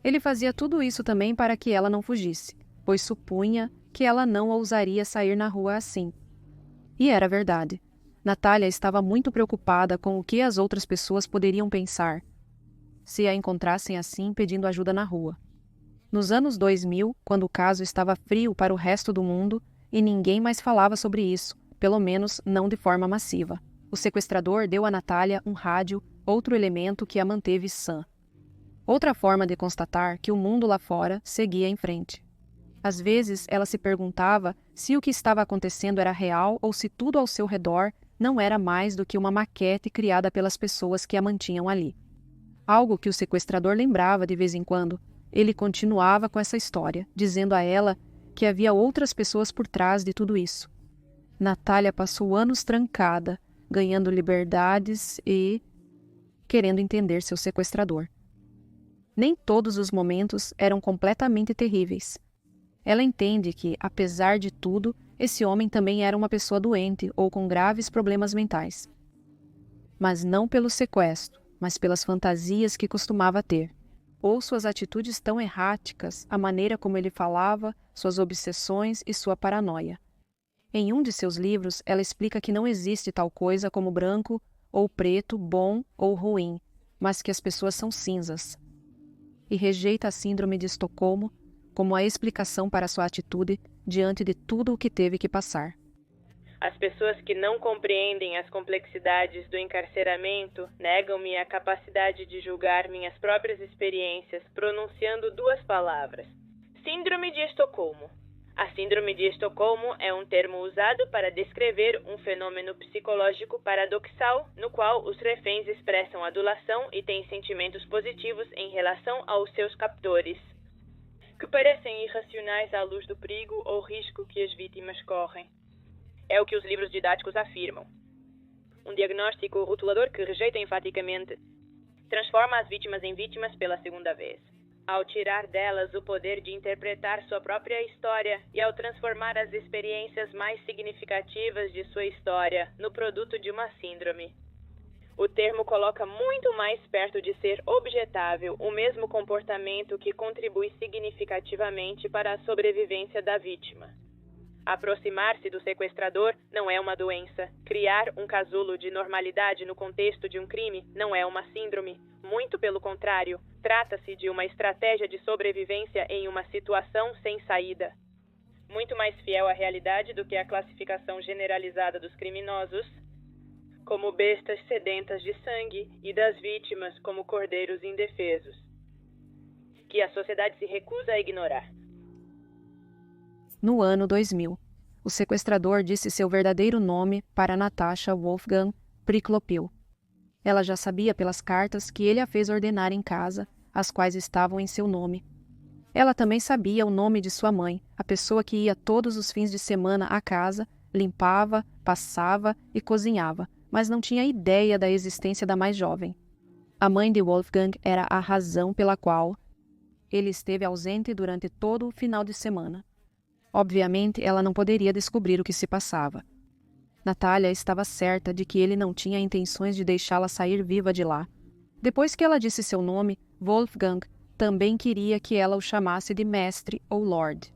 Ele fazia tudo isso também para que ela não fugisse, pois supunha que ela não ousaria sair na rua assim. E era verdade. Natalia estava muito preocupada com o que as outras pessoas poderiam pensar se a encontrassem assim pedindo ajuda na rua. Nos anos 2000, quando o caso estava frio para o resto do mundo e ninguém mais falava sobre isso, pelo menos não de forma massiva, o sequestrador deu a Natalia um rádio, outro elemento que a manteve sã. Outra forma de constatar que o mundo lá fora seguia em frente. Às vezes, ela se perguntava se o que estava acontecendo era real ou se tudo ao seu redor não era mais do que uma maquete criada pelas pessoas que a mantinham ali. Algo que o sequestrador lembrava de vez em quando. Ele continuava com essa história, dizendo a ela que havia outras pessoas por trás de tudo isso. Natalia passou anos trancada, ganhando liberdades e querendo entender seu sequestrador. Nem todos os momentos eram completamente terríveis. Ela entende que, apesar de tudo, esse homem também era uma pessoa doente ou com graves problemas mentais. Mas não pelo sequestro, mas pelas fantasias que costumava ter. Ou suas atitudes tão erráticas, a maneira como ele falava, suas obsessões e sua paranoia. Em um de seus livros, ela explica que não existe tal coisa como branco ou preto, bom ou ruim, mas que as pessoas são cinzas. E rejeita a síndrome de Estocolmo como a explicação para sua atitude diante de tudo o que teve que passar. As pessoas que não compreendem as complexidades do encarceramento negam-me a capacidade de julgar minhas próprias experiências pronunciando duas palavras: Síndrome de Estocolmo. A Síndrome de Estocolmo é um termo usado para descrever um fenômeno psicológico paradoxal no qual os reféns expressam adulação e têm sentimentos positivos em relação aos seus captores, que parecem irracionais à luz do perigo ou risco que as vítimas correm. É o que os livros didáticos afirmam. Um diagnóstico rotulador que rejeita enfaticamente transforma as vítimas em vítimas pela segunda vez, ao tirar delas o poder de interpretar sua própria história e ao transformar as experiências mais significativas de sua história no produto de uma síndrome. O termo coloca muito mais perto de ser objetável o mesmo comportamento que contribui significativamente para a sobrevivência da vítima. Aproximar-se do sequestrador não é uma doença. Criar um casulo de normalidade no contexto de um crime não é uma síndrome. Muito pelo contrário, trata-se de uma estratégia de sobrevivência em uma situação sem saída. Muito mais fiel à realidade do que a classificação generalizada dos criminosos como bestas sedentas de sangue e das vítimas como cordeiros indefesos, que a sociedade se recusa a ignorar. No ano 2000, o sequestrador disse seu verdadeiro nome para Natasha Wolfgang Priklopil. Ela já sabia pelas cartas que ele a fez ordenar em casa, as quais estavam em seu nome. Ela também sabia o nome de sua mãe, a pessoa que ia todos os fins de semana à casa, limpava, passava e cozinhava, mas não tinha ideia da existência da mais jovem. A mãe de Wolfgang era a razão pela qual ele esteve ausente durante todo o final de semana. Obviamente, ela não poderia descobrir o que se passava. Natalia estava certa de que ele não tinha intenções de deixá-la sair viva de lá. Depois que ela disse seu nome, Wolfgang também queria que ela o chamasse de mestre ou lord.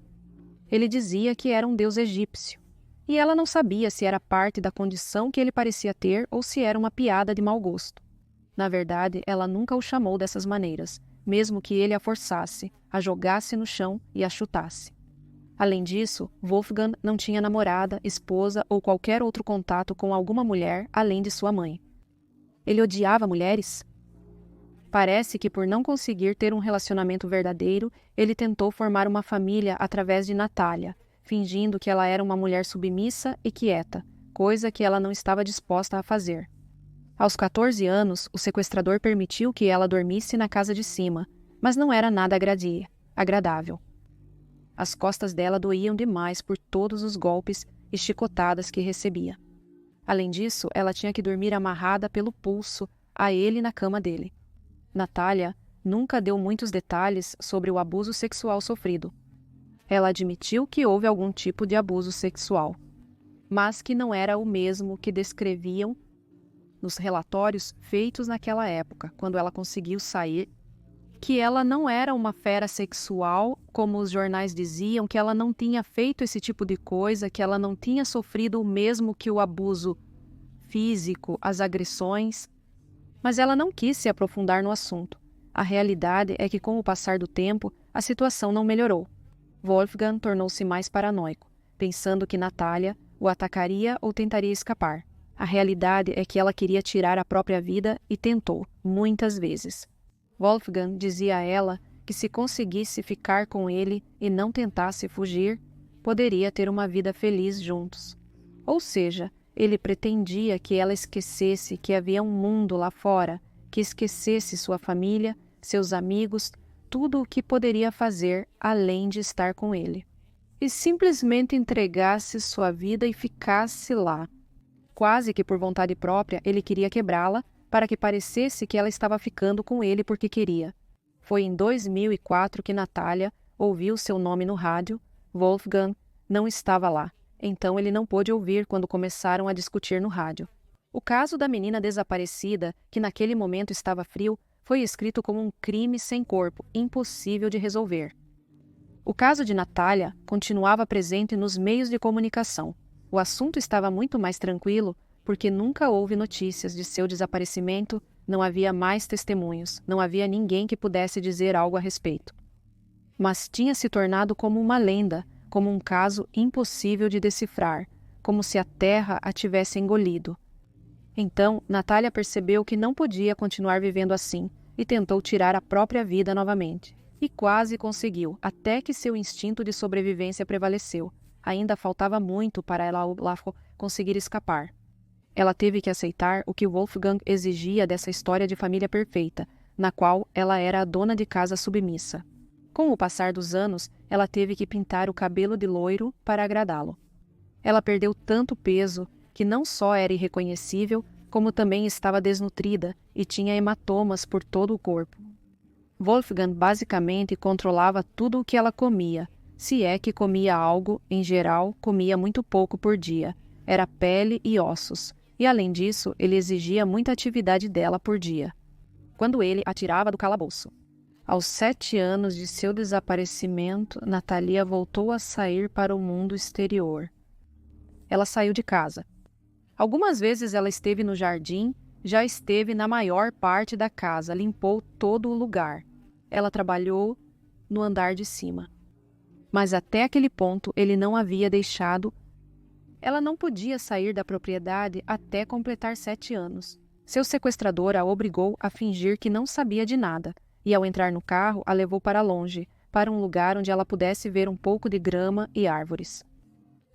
Ele dizia que era um deus egípcio, e ela não sabia se era parte da condição que ele parecia ter ou se era uma piada de mau gosto. Na verdade, ela nunca o chamou dessas maneiras, mesmo que ele a forçasse, a jogasse no chão e a chutasse. Além disso, Wolfgang não tinha namorada, esposa ou qualquer outro contato com alguma mulher além de sua mãe. Ele odiava mulheres? Parece que por não conseguir ter um relacionamento verdadeiro, ele tentou formar uma família através de Natália, fingindo que ela era uma mulher submissa e quieta, coisa que ela não estava disposta a fazer. Aos 14 anos, o sequestrador permitiu que ela dormisse na casa de cima, mas não era nada agradável. As costas dela doíam demais por todos os golpes e chicotadas que recebia. Além disso, ela tinha que dormir amarrada pelo pulso a ele na cama dele. Natália nunca deu muitos detalhes sobre o abuso sexual sofrido. Ela admitiu que houve algum tipo de abuso sexual, mas que não era o mesmo que descreviam nos relatórios feitos naquela época, quando ela conseguiu sair, que ela não era uma fera sexual, como os jornais diziam, que ela não tinha feito esse tipo de coisa, que ela não tinha sofrido o mesmo que o abuso físico, as agressões. Mas ela não quis se aprofundar no assunto. A realidade é que, com o passar do tempo, a situação não melhorou. Wolfgang tornou-se mais paranoico, pensando que Natália o atacaria ou tentaria escapar. A realidade é que ela queria tirar a própria vida e tentou, muitas vezes. Wolfgang dizia a ela que se conseguisse ficar com ele e não tentasse fugir, poderia ter uma vida feliz juntos. Ou seja, ele pretendia que ela esquecesse que havia um mundo lá fora, que esquecesse sua família, seus amigos, tudo o que poderia fazer além de estar com ele. E simplesmente entregasse sua vida e ficasse lá. Quase que por vontade própria, ele queria quebrá-la para que parecesse que ela estava ficando com ele porque queria. Foi em 2004 que Natália ouviu seu nome no rádio. Wolfgang não estava lá, então ele não pôde ouvir quando começaram a discutir no rádio. O caso da menina desaparecida, que naquele momento estava frio, foi escrito como um crime sem corpo, impossível de resolver. O caso de Natália continuava presente nos meios de comunicação. O assunto estava muito mais tranquilo, porque nunca houve notícias de seu desaparecimento, não havia mais testemunhos, não havia ninguém que pudesse dizer algo a respeito. Mas tinha se tornado como uma lenda, como um caso impossível de decifrar, como se a terra a tivesse engolido. Então, Natália percebeu que não podia continuar vivendo assim e tentou tirar a própria vida novamente. E quase conseguiu, até que seu instinto de sobrevivência prevaleceu. Ainda faltava muito para ela conseguir escapar. Ela teve que aceitar o que Wolfgang exigia dessa história de família perfeita, na qual ela era a dona de casa submissa. Com o passar dos anos, ela teve que pintar o cabelo de loiro para agradá-lo. Ela perdeu tanto peso que não só era irreconhecível, como também estava desnutrida e tinha hematomas por todo o corpo. Wolfgang basicamente controlava tudo o que ela comia. Se é que comia algo, em geral, comia muito pouco por dia. Era pele e ossos. E, além disso, ele exigia muita atividade dela por dia. Quando ele a tirava do calabouço. Aos 7 anos de seu desaparecimento, Natália voltou a sair para o mundo exterior. Ela saiu de casa. Algumas vezes ela esteve no jardim, já esteve na maior parte da casa, limpou todo o lugar. Ela trabalhou no andar de cima. Mas até aquele ponto ele não havia deixado. Ela não podia sair da propriedade até completar 7 anos. Seu sequestrador a obrigou a fingir que não sabia de nada, e ao entrar no carro a levou para longe, para um lugar onde ela pudesse ver um pouco de grama e árvores.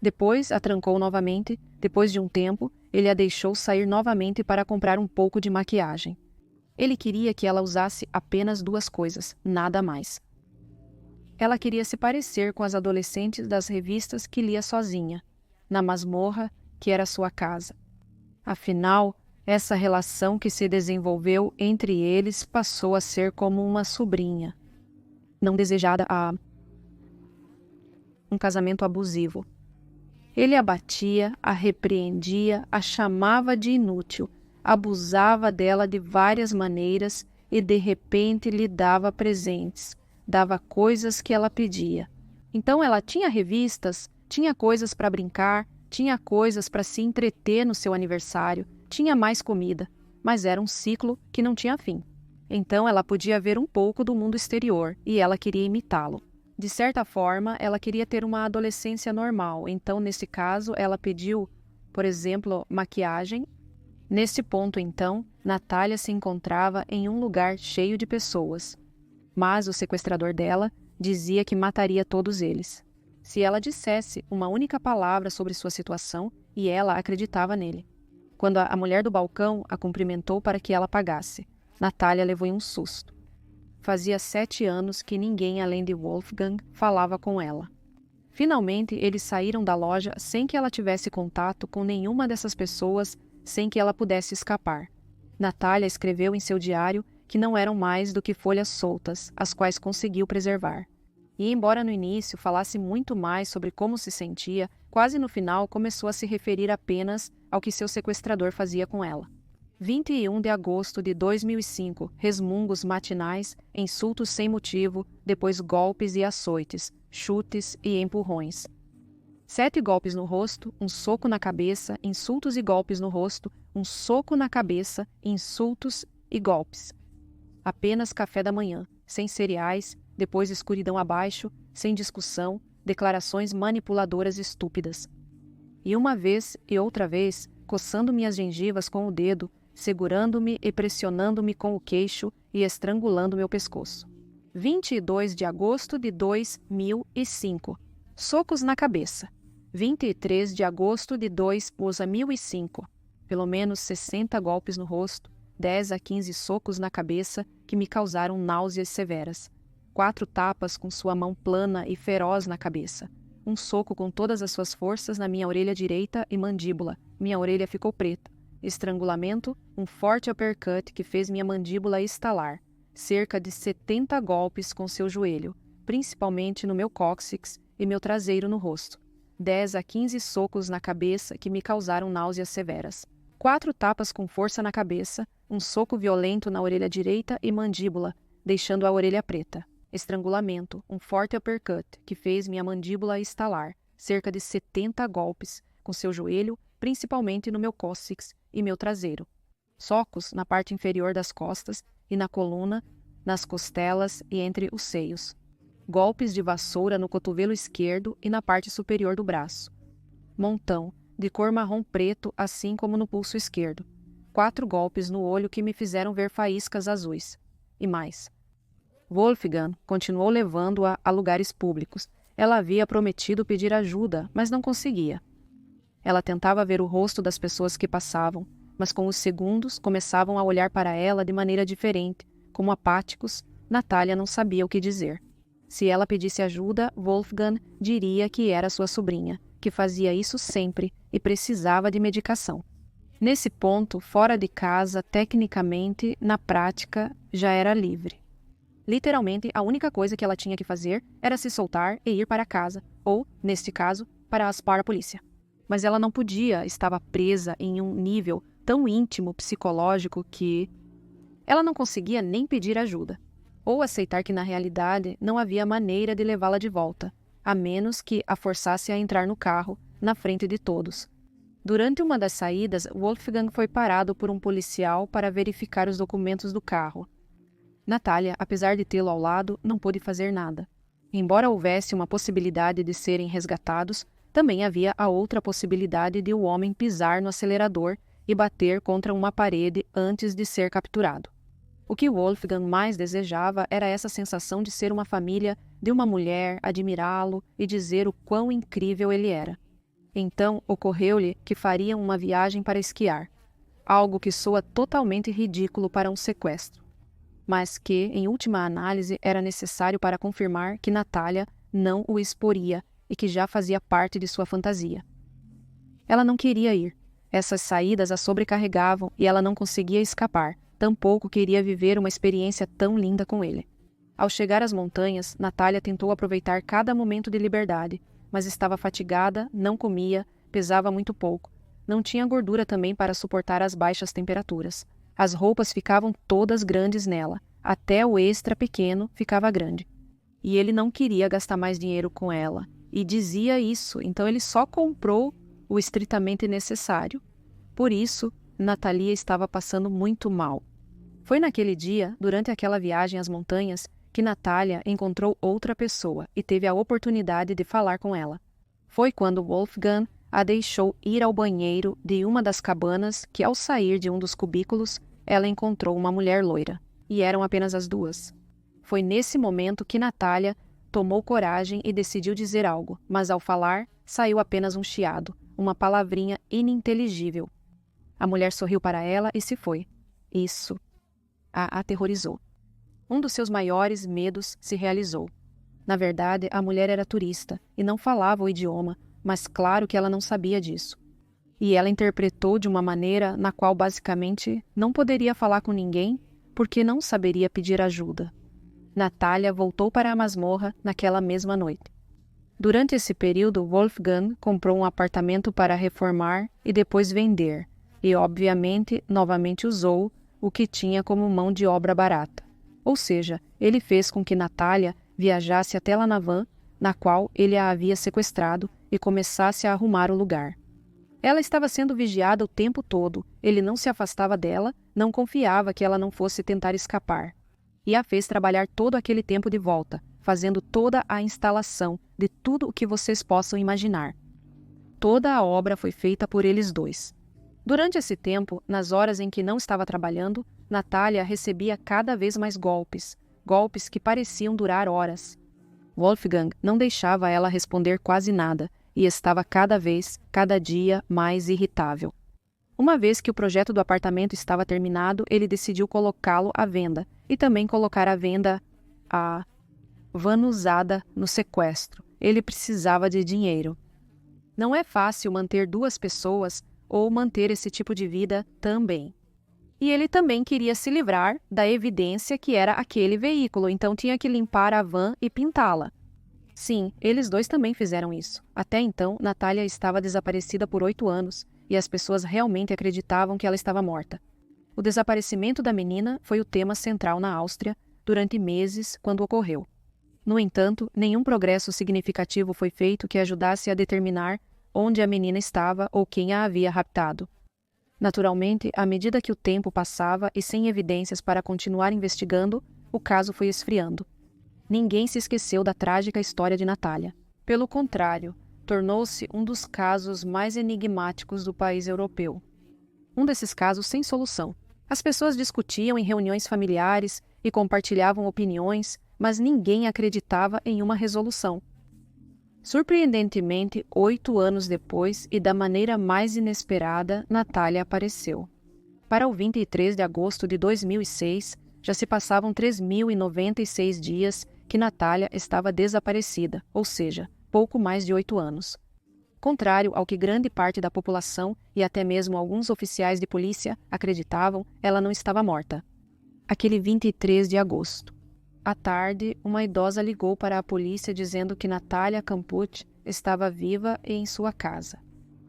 Depois a trancou novamente. Depois de um tempo, ele a deixou sair novamente para comprar um pouco de maquiagem. Ele queria que ela usasse apenas 2 coisas, nada mais. Ela queria se parecer com as adolescentes das revistas que lia sozinha, na masmorra que era sua casa. Afinal, essa relação que se desenvolveu entre eles passou a ser como uma sobrinha, não desejada a um casamento abusivo. Ele a batia, a repreendia, a chamava de inútil, abusava dela de várias maneiras e de repente lhe dava presentes, dava coisas que ela pedia. Então ela tinha revistas, tinha coisas para brincar, tinha coisas para se entreter no seu aniversário, tinha mais comida, mas era um ciclo que não tinha fim. Então ela podia ver um pouco do mundo exterior e ela queria imitá-lo. De certa forma, ela queria ter uma adolescência normal, então nesse caso ela pediu, por exemplo, maquiagem Neste ponto, então, Natália se encontrava em um lugar cheio de pessoas. Mas o sequestrador dela dizia que mataria todos eles. Se ela dissesse uma única palavra sobre sua situação, e ela acreditava nele. Quando a mulher do balcão a cumprimentou para que ela pagasse, Natália levou um susto. Fazia 7 anos que ninguém além de Wolfgang falava com ela. Finalmente, eles saíram da loja sem que ela tivesse contato com nenhuma dessas pessoas, sem que ela pudesse escapar. Natália escreveu em seu diário que não eram mais do que folhas soltas, as quais conseguiu preservar. E embora no início falasse muito mais sobre como se sentia, quase no final começou a se referir apenas ao que seu sequestrador fazia com ela. 21 de agosto de 2005, resmungos matinais, insultos sem motivo, depois golpes e açoites, chutes e empurrões. 7 golpes no rosto, um soco na cabeça, insultos e golpes no rosto, um soco na cabeça, insultos e golpes. Apenas café da manhã, sem cereais, depois escuridão abaixo, sem discussão, declarações manipuladoras estúpidas. E uma vez e outra vez, coçando minhas gengivas com o dedo, segurando-me e pressionando-me com o queixo e estrangulando meu pescoço. 22 de agosto de 2005. Socos na cabeça. 23 de agosto de 2005. Pelo menos 60 golpes no rosto, 10 a 15 socos na cabeça que me causaram náuseas severas. 4 tapas com sua mão plana e feroz na cabeça. Um soco com todas as suas forças na minha orelha direita e mandíbula. Minha orelha ficou preta. Estrangulamento, um forte uppercut que fez minha mandíbula estalar. Cerca de 70 golpes com seu joelho, principalmente no meu cóccix e meu traseiro no rosto. 10 a 15 socos na cabeça que me causaram náuseas severas. 4 tapas com força na cabeça, um soco violento na orelha direita e mandíbula, deixando a orelha preta. Estrangulamento, um forte uppercut que fez minha mandíbula estalar. Cerca de 70 golpes com seu joelho, principalmente no meu cóccix e meu traseiro. Socos na parte inferior das costas e na coluna, nas costelas e entre os seios. Golpes de vassoura no cotovelo esquerdo e na parte superior do braço. Montão, de cor marrom preto, assim como no pulso esquerdo. 4 golpes no olho que me fizeram ver faíscas azuis. E mais. Wolfgang continuou levando-a a lugares públicos. Ela havia prometido pedir ajuda, mas não conseguia. Ela tentava ver o rosto das pessoas que passavam, mas com os segundos começavam a olhar para ela de maneira diferente, como apáticos. Natália não sabia o que dizer. Se ela pedisse ajuda, Wolfgang diria que era sua sobrinha, que fazia isso sempre e precisava de medicação. Nesse ponto, fora de casa, tecnicamente, na prática, já era livre. Literalmente, a única coisa que ela tinha que fazer era se soltar e ir para casa, ou, neste caso, para a polícia. Mas ela não podia, estava presa em um nível tão íntimo psicológico que ela não conseguia nem pedir ajuda, ou aceitar que na realidade não havia maneira de levá-la de volta, a menos que a forçasse a entrar no carro, na frente de todos. Durante uma das saídas, Wolfgang foi parado por um policial para verificar os documentos do carro. Natália, apesar de tê-lo ao lado, não pôde fazer nada. Embora houvesse uma possibilidade de serem resgatados, também havia a outra possibilidade de o homem pisar no acelerador e bater contra uma parede antes de ser capturado. O que Wolfgang mais desejava era essa sensação de ser uma família, de uma mulher, admirá-lo e dizer o quão incrível ele era. Então, ocorreu-lhe que fariam uma viagem para esquiar, algo que soa totalmente ridículo para um sequestro, mas que, em última análise, era necessário para confirmar que Natália não o exporia e que já fazia parte de sua fantasia. Ela não queria ir. Essas saídas a sobrecarregavam e ela não conseguia escapar, tampouco queria viver uma experiência tão linda com ele. Ao chegar às montanhas, Natália tentou aproveitar cada momento de liberdade, mas estava fatigada, não comia, pesava muito pouco. Não tinha gordura também para suportar as baixas temperaturas. As roupas ficavam todas grandes nela, até o extra pequeno ficava grande. E ele não queria gastar mais dinheiro com ela, e dizia isso, então ele só comprou o estritamente necessário. Por isso, Natalia estava passando muito mal. Foi naquele dia, durante aquela viagem às montanhas, que Natália encontrou outra pessoa e teve a oportunidade de falar com ela. Foi quando Wolfgang a deixou ir ao banheiro de uma das cabanas que, ao sair de um dos cubículos, ela encontrou uma mulher loira. E eram apenas as duas. Foi nesse momento que Natália tomou coragem e decidiu dizer algo, mas ao falar, saiu apenas um chiado, uma palavrinha ininteligível. A mulher sorriu para ela e se foi. Isso a aterrorizou. Um dos seus maiores medos se realizou. Na verdade, a mulher era turista e não falava o idioma, mas claro que ela não sabia disso. E ela interpretou de uma maneira na qual basicamente não poderia falar com ninguém porque não saberia pedir ajuda. Natália voltou para a masmorra naquela mesma noite. Durante esse período, Wolfgang comprou um apartamento para reformar e depois vender, e obviamente novamente usou o que tinha como mão de obra barata. Ou seja, ele fez com que Natália viajasse até lá na van, na qual ele a havia sequestrado, e começasse a arrumar o lugar. Ela estava sendo vigiada o tempo todo, ele não se afastava dela, não confiava que ela não fosse tentar escapar. E a fez trabalhar todo aquele tempo de volta, fazendo toda a instalação de tudo o que vocês possam imaginar. Toda a obra foi feita por eles dois. Durante esse tempo, nas horas em que não estava trabalhando, Natália recebia cada vez mais golpes, golpes que pareciam durar horas. Wolfgang não deixava ela responder quase nada e estava cada dia mais irritável. Uma vez que o projeto do apartamento estava terminado, ele decidiu colocá-lo à venda e também colocar à venda a van usada no sequestro. Ele precisava de dinheiro. Não é fácil manter duas pessoas ou manter esse tipo de vida também. E ele também queria se livrar da evidência que era aquele veículo, então tinha que limpar a van e pintá-la. Sim, eles dois também fizeram isso. Até então, Natália estava desaparecida por 8 anos e as pessoas realmente acreditavam que ela estava morta. O desaparecimento da menina foi o tema central na Áustria durante meses quando ocorreu. No entanto, nenhum progresso significativo foi feito que ajudasse a determinar onde a menina estava ou quem a havia raptado. Naturalmente, à medida que o tempo passava e sem evidências para continuar investigando, o caso foi esfriando. Ninguém se esqueceu da trágica história de Natália. Pelo contrário, tornou-se um dos casos mais enigmáticos do país europeu. Um desses casos sem solução. As pessoas discutiam em reuniões familiares e compartilhavam opiniões, mas ninguém acreditava em uma resolução. Surpreendentemente, 8 anos depois e da maneira mais inesperada, Natália apareceu. Para o 23 de agosto de 2006, já se passavam 3.096 dias que Natália estava desaparecida, ou seja, pouco mais de 8 anos. Contrário ao que grande parte da população e até mesmo alguns oficiais de polícia acreditavam, ela não estava morta. Aquele 23 de agosto. À tarde, uma idosa ligou para a polícia dizendo que Natália Kampusch estava viva e em sua casa.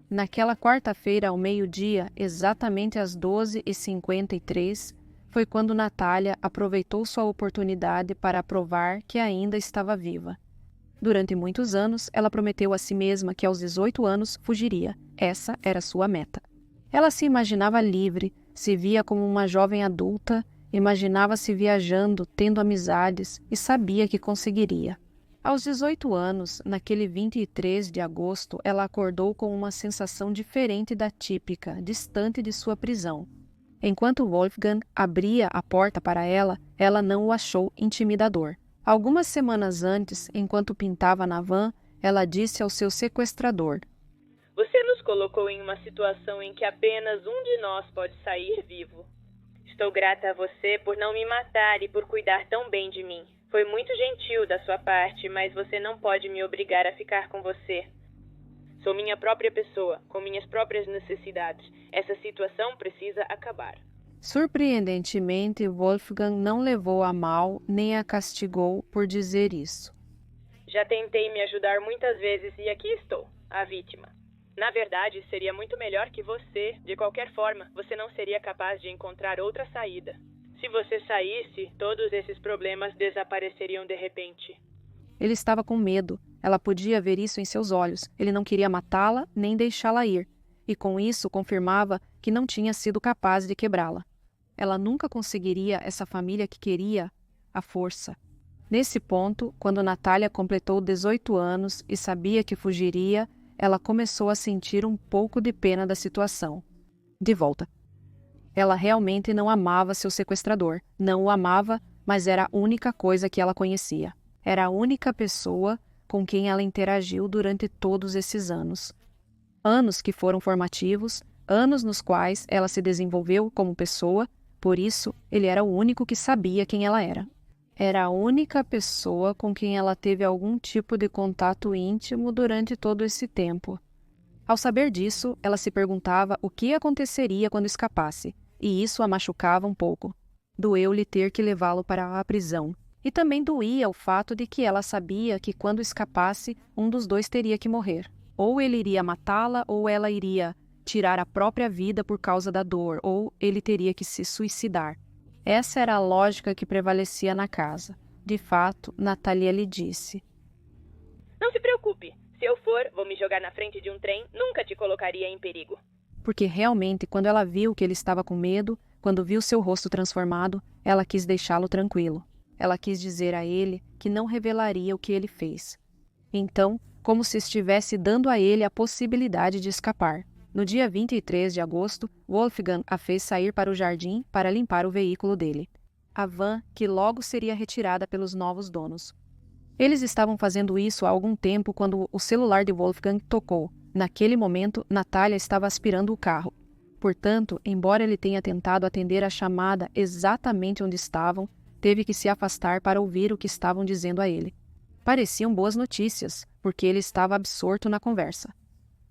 Naquela quarta-feira, ao meio-dia, exatamente às 12h53, foi quando Natália aproveitou sua oportunidade para provar que ainda estava viva. Durante muitos anos, ela prometeu a si mesma que aos 18 anos fugiria. Essa era sua meta. Ela se imaginava livre, se via como uma jovem adulta, imaginava-se viajando, tendo amizades e sabia que conseguiria. Aos 18 anos, naquele 23 de agosto, ela acordou com uma sensação diferente da típica, distante de sua prisão. Enquanto Wolfgang abria a porta para ela, ela não o achou intimidador. Algumas semanas antes, enquanto pintava na van, ela disse ao seu sequestrador: "Você nos colocou em uma situação em que apenas um de nós pode sair vivo. Estou grata a você por não me matar e por cuidar tão bem de mim. Foi muito gentil da sua parte, mas você não pode me obrigar a ficar com você. Sou minha própria pessoa, com minhas próprias necessidades. Essa situação precisa acabar." Surpreendentemente, Wolfgang não levou a mal nem a castigou por dizer isso. "Já tentei me ajudar muitas vezes e aqui estou, a vítima. Na verdade, seria muito melhor que você. De qualquer forma, você não seria capaz de encontrar outra saída. Se você saísse, todos esses problemas desapareceriam de repente." Ele estava com medo. Ela podia ver isso em seus olhos. Ele não queria matá-la nem deixá-la ir. E com isso confirmava que não tinha sido capaz de quebrá-la. Ela nunca conseguiria essa família que queria à força. Nesse ponto, quando Natália completou 18 anos e sabia que fugiria, ela começou a sentir um pouco de pena da situação. De volta. Ela realmente não amava seu sequestrador. Não o amava, mas era a única coisa que ela conhecia. Era a única pessoa com quem ela interagiu durante todos esses anos. Anos que foram formativos, anos nos quais ela se desenvolveu como pessoa, por isso ele era o único que sabia quem ela era. Era a única pessoa com quem ela teve algum tipo de contato íntimo durante todo esse tempo. Ao saber disso, ela se perguntava o que aconteceria quando escapasse, e isso a machucava um pouco. Doeu-lhe ter que levá-lo para a prisão. E também doía o fato de que ela sabia que quando escapasse, um dos dois teria que morrer. Ou ele iria matá-la, ou ela iria tirar a própria vida por causa da dor, ou ele teria que se suicidar. Essa era a lógica que prevalecia na casa. De fato, Natália lhe disse: Não se preocupe. Se eu for, vou me jogar na frente de um trem, nunca te colocaria em perigo. Porque realmente, quando ela viu que ele estava com medo, quando viu seu rosto transformado, ela quis deixá-lo tranquilo. Ela quis dizer a ele que não revelaria o que ele fez. Então, como se estivesse dando a ele a possibilidade de escapar. No dia 23 de agosto, Wolfgang a fez sair para o jardim para limpar o veículo dele. A van que logo seria retirada pelos novos donos. Eles estavam fazendo isso há algum tempo quando o celular de Wolfgang tocou. Naquele momento, Natália estava aspirando o carro. Portanto, embora ele tenha tentado atender a chamada exatamente onde estavam, teve que se afastar para ouvir o que estavam dizendo a ele. Pareciam boas notícias, porque ele estava absorto na conversa.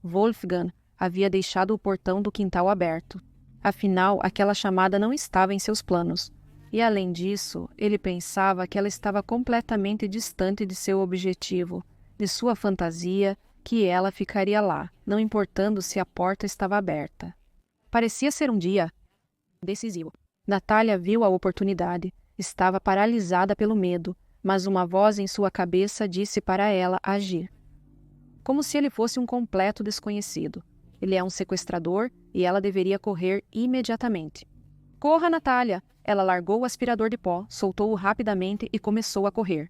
Wolfgang havia deixado o portão do quintal aberto. Afinal, aquela chamada não estava em seus planos. E, além disso, ele pensava que ela estava completamente distante de seu objetivo, de sua fantasia, que ela ficaria lá, não importando se a porta estava aberta. Parecia ser um dia decisivo. Natália viu a oportunidade. Estava paralisada pelo medo, mas uma voz em sua cabeça disse para ela agir. Como se ele fosse um completo desconhecido. Ele é um sequestrador e ela deveria correr imediatamente. Corra, Natália! Ela largou o aspirador de pó, soltou-o rapidamente e começou a correr.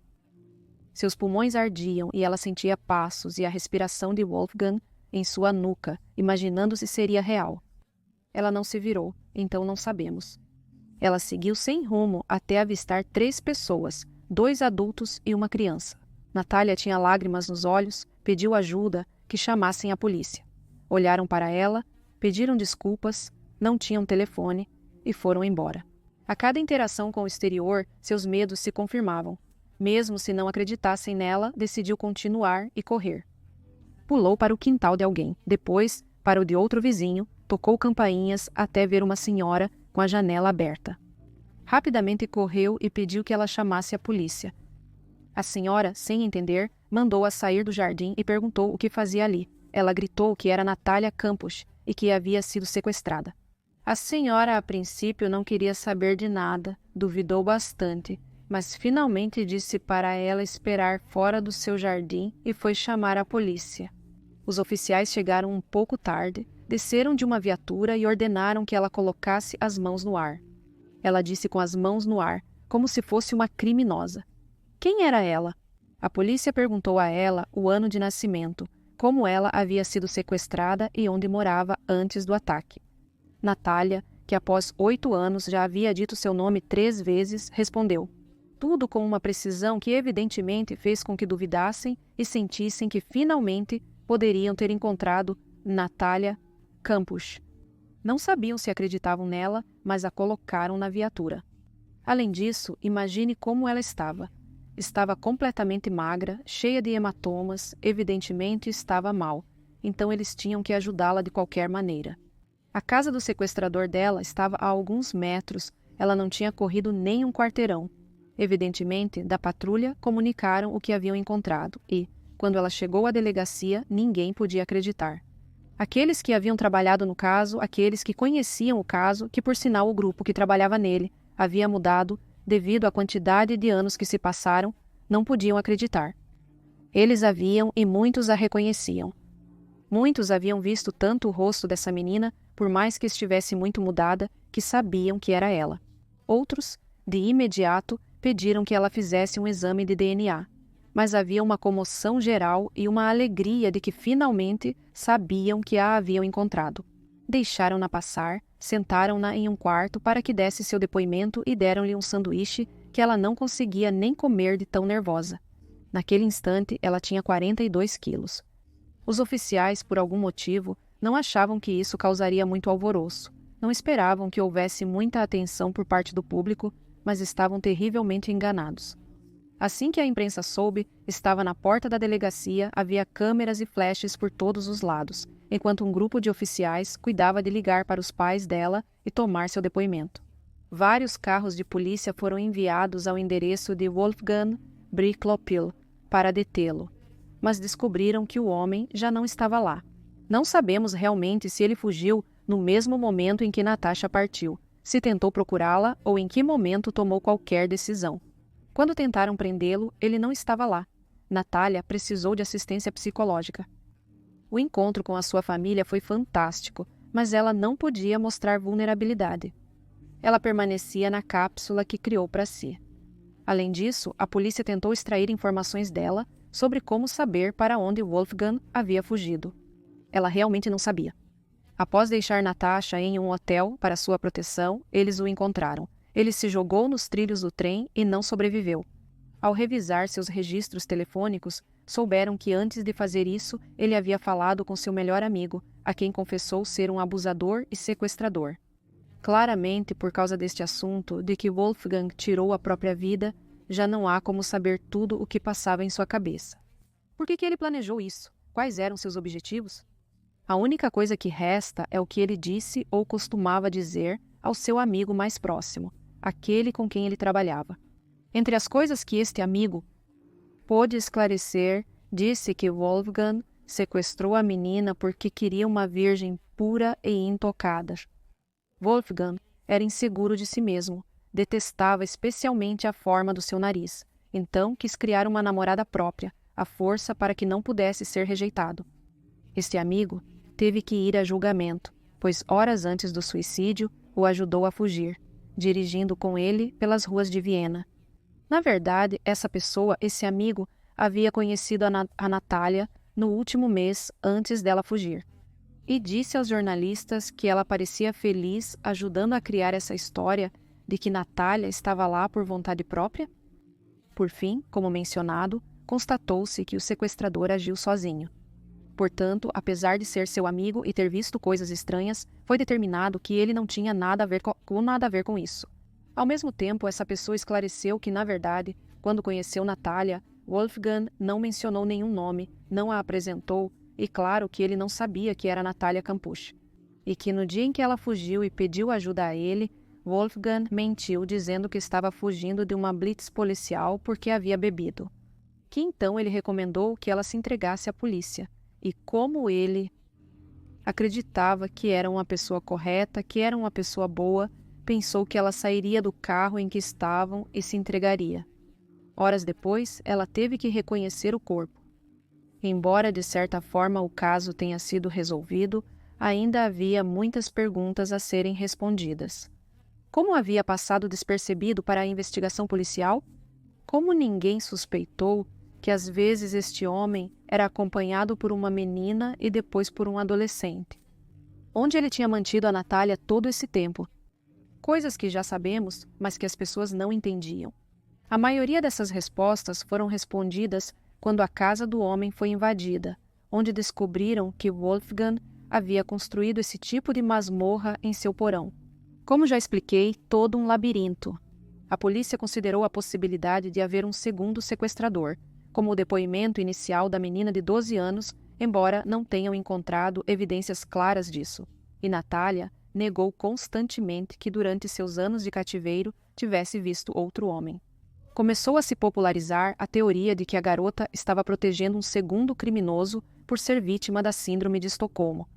Seus pulmões ardiam e ela sentia passos e a respiração de Wolfgang em sua nuca, imaginando se seria real. Ela não se virou, então não sabemos. Ela seguiu sem rumo até avistar 3 pessoas, 2 adultos e uma criança. Natália tinha lágrimas nos olhos, pediu ajuda, que chamassem a polícia. Olharam para ela, pediram desculpas, não tinham telefone e foram embora. A cada interação com o exterior, seus medos se confirmavam. Mesmo se não acreditassem nela, decidiu continuar e correr. Pulou para o quintal de alguém, depois para o de outro vizinho, tocou campainhas até ver uma senhora com a janela aberta. Rapidamente correu e pediu que ela chamasse a polícia. A senhora, sem entender, mandou-a sair do jardim e perguntou o que fazia ali. Ela gritou que era Natália Campos e que havia sido sequestrada. A senhora, a princípio, não queria saber de nada, duvidou bastante, mas finalmente disse para ela esperar fora do seu jardim e foi chamar a polícia. Os oficiais chegaram um pouco tarde, desceram de uma viatura e ordenaram que ela colocasse as mãos no ar. Ela disse com as mãos no ar, como se fosse uma criminosa. Quem era ela? A polícia perguntou a ela o ano de nascimento, como ela havia sido sequestrada e onde morava antes do ataque. Natália, que após 8 anos já havia dito seu nome 3 vezes, respondeu. Tudo com uma precisão que evidentemente fez com que duvidassem e sentissem que finalmente poderiam ter encontrado Natália Campos. Não sabiam se acreditavam nela, mas a colocaram na viatura. Além disso, imagine como ela estava. Estava completamente magra, cheia de hematomas, evidentemente estava mal, então eles tinham que ajudá-la de qualquer maneira. A casa do sequestrador dela estava a alguns metros, ela não tinha corrido nem um quarteirão. Evidentemente, da patrulha comunicaram o que haviam encontrado e, quando ela chegou à delegacia, ninguém podia acreditar. Aqueles que haviam trabalhado no caso, aqueles que conheciam o caso, que por sinal o grupo que trabalhava nele havia mudado devido à quantidade de anos que se passaram, não podiam acreditar. Eles a viam e muitos a reconheciam. Muitos haviam visto tanto o rosto dessa menina, por mais que estivesse muito mudada, que sabiam que era ela. Outros, de imediato, pediram que ela fizesse um exame de DNA. mas havia uma comoção geral e uma alegria de que finalmente sabiam que a haviam encontrado. Deixaram-na passar, sentaram-na em um quarto para que desse seu depoimento e deram-lhe um sanduíche que ela não conseguia nem comer de tão nervosa. Naquele instante, ela tinha 42 quilos. Os oficiais, por algum motivo, não achavam que isso causaria muito alvoroço. Não esperavam que houvesse muita atenção por parte do público, mas estavam terrivelmente enganados. Assim que a imprensa soube, estava na porta da delegacia, havia câmeras e flashes por todos os lados, enquanto um grupo de oficiais cuidava de ligar para os pais dela e tomar seu depoimento. Vários carros de polícia foram enviados ao endereço de Wolfgang Bricklopil para detê-lo, mas descobriram que o homem já não estava lá. Não sabemos realmente se ele fugiu no mesmo momento em que Natasha partiu, se tentou procurá-la ou em que momento tomou qualquer decisão. Quando tentaram prendê-lo, ele não estava lá. Natália precisou de assistência psicológica. O encontro com a sua família foi fantástico, mas ela não podia mostrar vulnerabilidade. Ela permanecia na cápsula que criou para si. Além disso, a polícia tentou extrair informações dela sobre como saber para onde Wolfgang havia fugido. Ela realmente não sabia. Após deixar Natasha em um hotel para sua proteção, eles o encontraram. Ele se jogou nos trilhos do trem e não sobreviveu. Ao revisar seus registros telefônicos, souberam que antes de fazer isso, ele havia falado com seu melhor amigo, a quem confessou ser um abusador e sequestrador. Claramente, por causa deste assunto, de que Wolfgang tirou a própria vida, já não há como saber tudo o que passava em sua cabeça. Por que ele planejou isso? Quais eram seus objetivos? A única coisa que resta é o que ele disse ou costumava dizer ao seu amigo mais próximo, aquele com quem ele trabalhava. Entre as coisas que este amigo pôde esclarecer, disse que Wolfgang sequestrou a menina porque queria uma virgem pura e intocada. Wolfgang era inseguro de si mesmo, detestava especialmente a forma do seu nariz, então quis criar uma namorada própria, à força para que não pudesse ser rejeitado. Este amigo teve que ir a julgamento, pois horas antes do suicídio o ajudou a fugir, dirigindo com ele pelas ruas de Viena. Na verdade, essa pessoa, esse amigo, havia conhecido a Natália no último mês antes dela fugir. E disse aos jornalistas que ela parecia feliz ajudando a criar essa história de que Natália estava lá por vontade própria? Por fim, como mencionado, constatou-se que o sequestrador agiu sozinho. Portanto, apesar de ser seu amigo e ter visto coisas estranhas, foi determinado que ele não tinha nada a ver com isso. Ao mesmo tempo, essa pessoa esclareceu que, na verdade, quando conheceu Natália, Wolfgang não mencionou nenhum nome, não a apresentou, e claro que ele não sabia que era Natália Campusch. E que no dia em que ela fugiu e pediu ajuda a ele, Wolfgang mentiu dizendo que estava fugindo de uma blitz policial porque havia bebido. Que então ele recomendou que ela se entregasse à polícia. E como ele acreditava que era uma pessoa correta, que era uma pessoa boa, pensou que ela sairia do carro em que estavam e se entregaria. Horas depois, ela teve que reconhecer o corpo. Embora de certa forma o caso tenha sido resolvido, ainda havia muitas perguntas a serem respondidas. Como havia passado despercebido para a investigação policial? Como ninguém suspeitou que às vezes este homem era acompanhado por uma menina e depois por um adolescente? Onde ele tinha mantido a Natália todo esse tempo? Coisas que já sabemos, mas que as pessoas não entendiam. A maioria dessas respostas foram respondidas quando a casa do homem foi invadida, onde descobriram que Wolfgang havia construído esse tipo de masmorra em seu porão. Como já expliquei, todo um labirinto. A polícia considerou a possibilidade de haver um segundo sequestrador, como o depoimento inicial da menina de 12 anos, embora não tenham encontrado evidências claras disso. E Natália negou constantemente que durante seus anos de cativeiro tivesse visto outro homem. Começou a se popularizar a teoria de que a garota estava protegendo um segundo criminoso por ser vítima da síndrome de Estocolmo.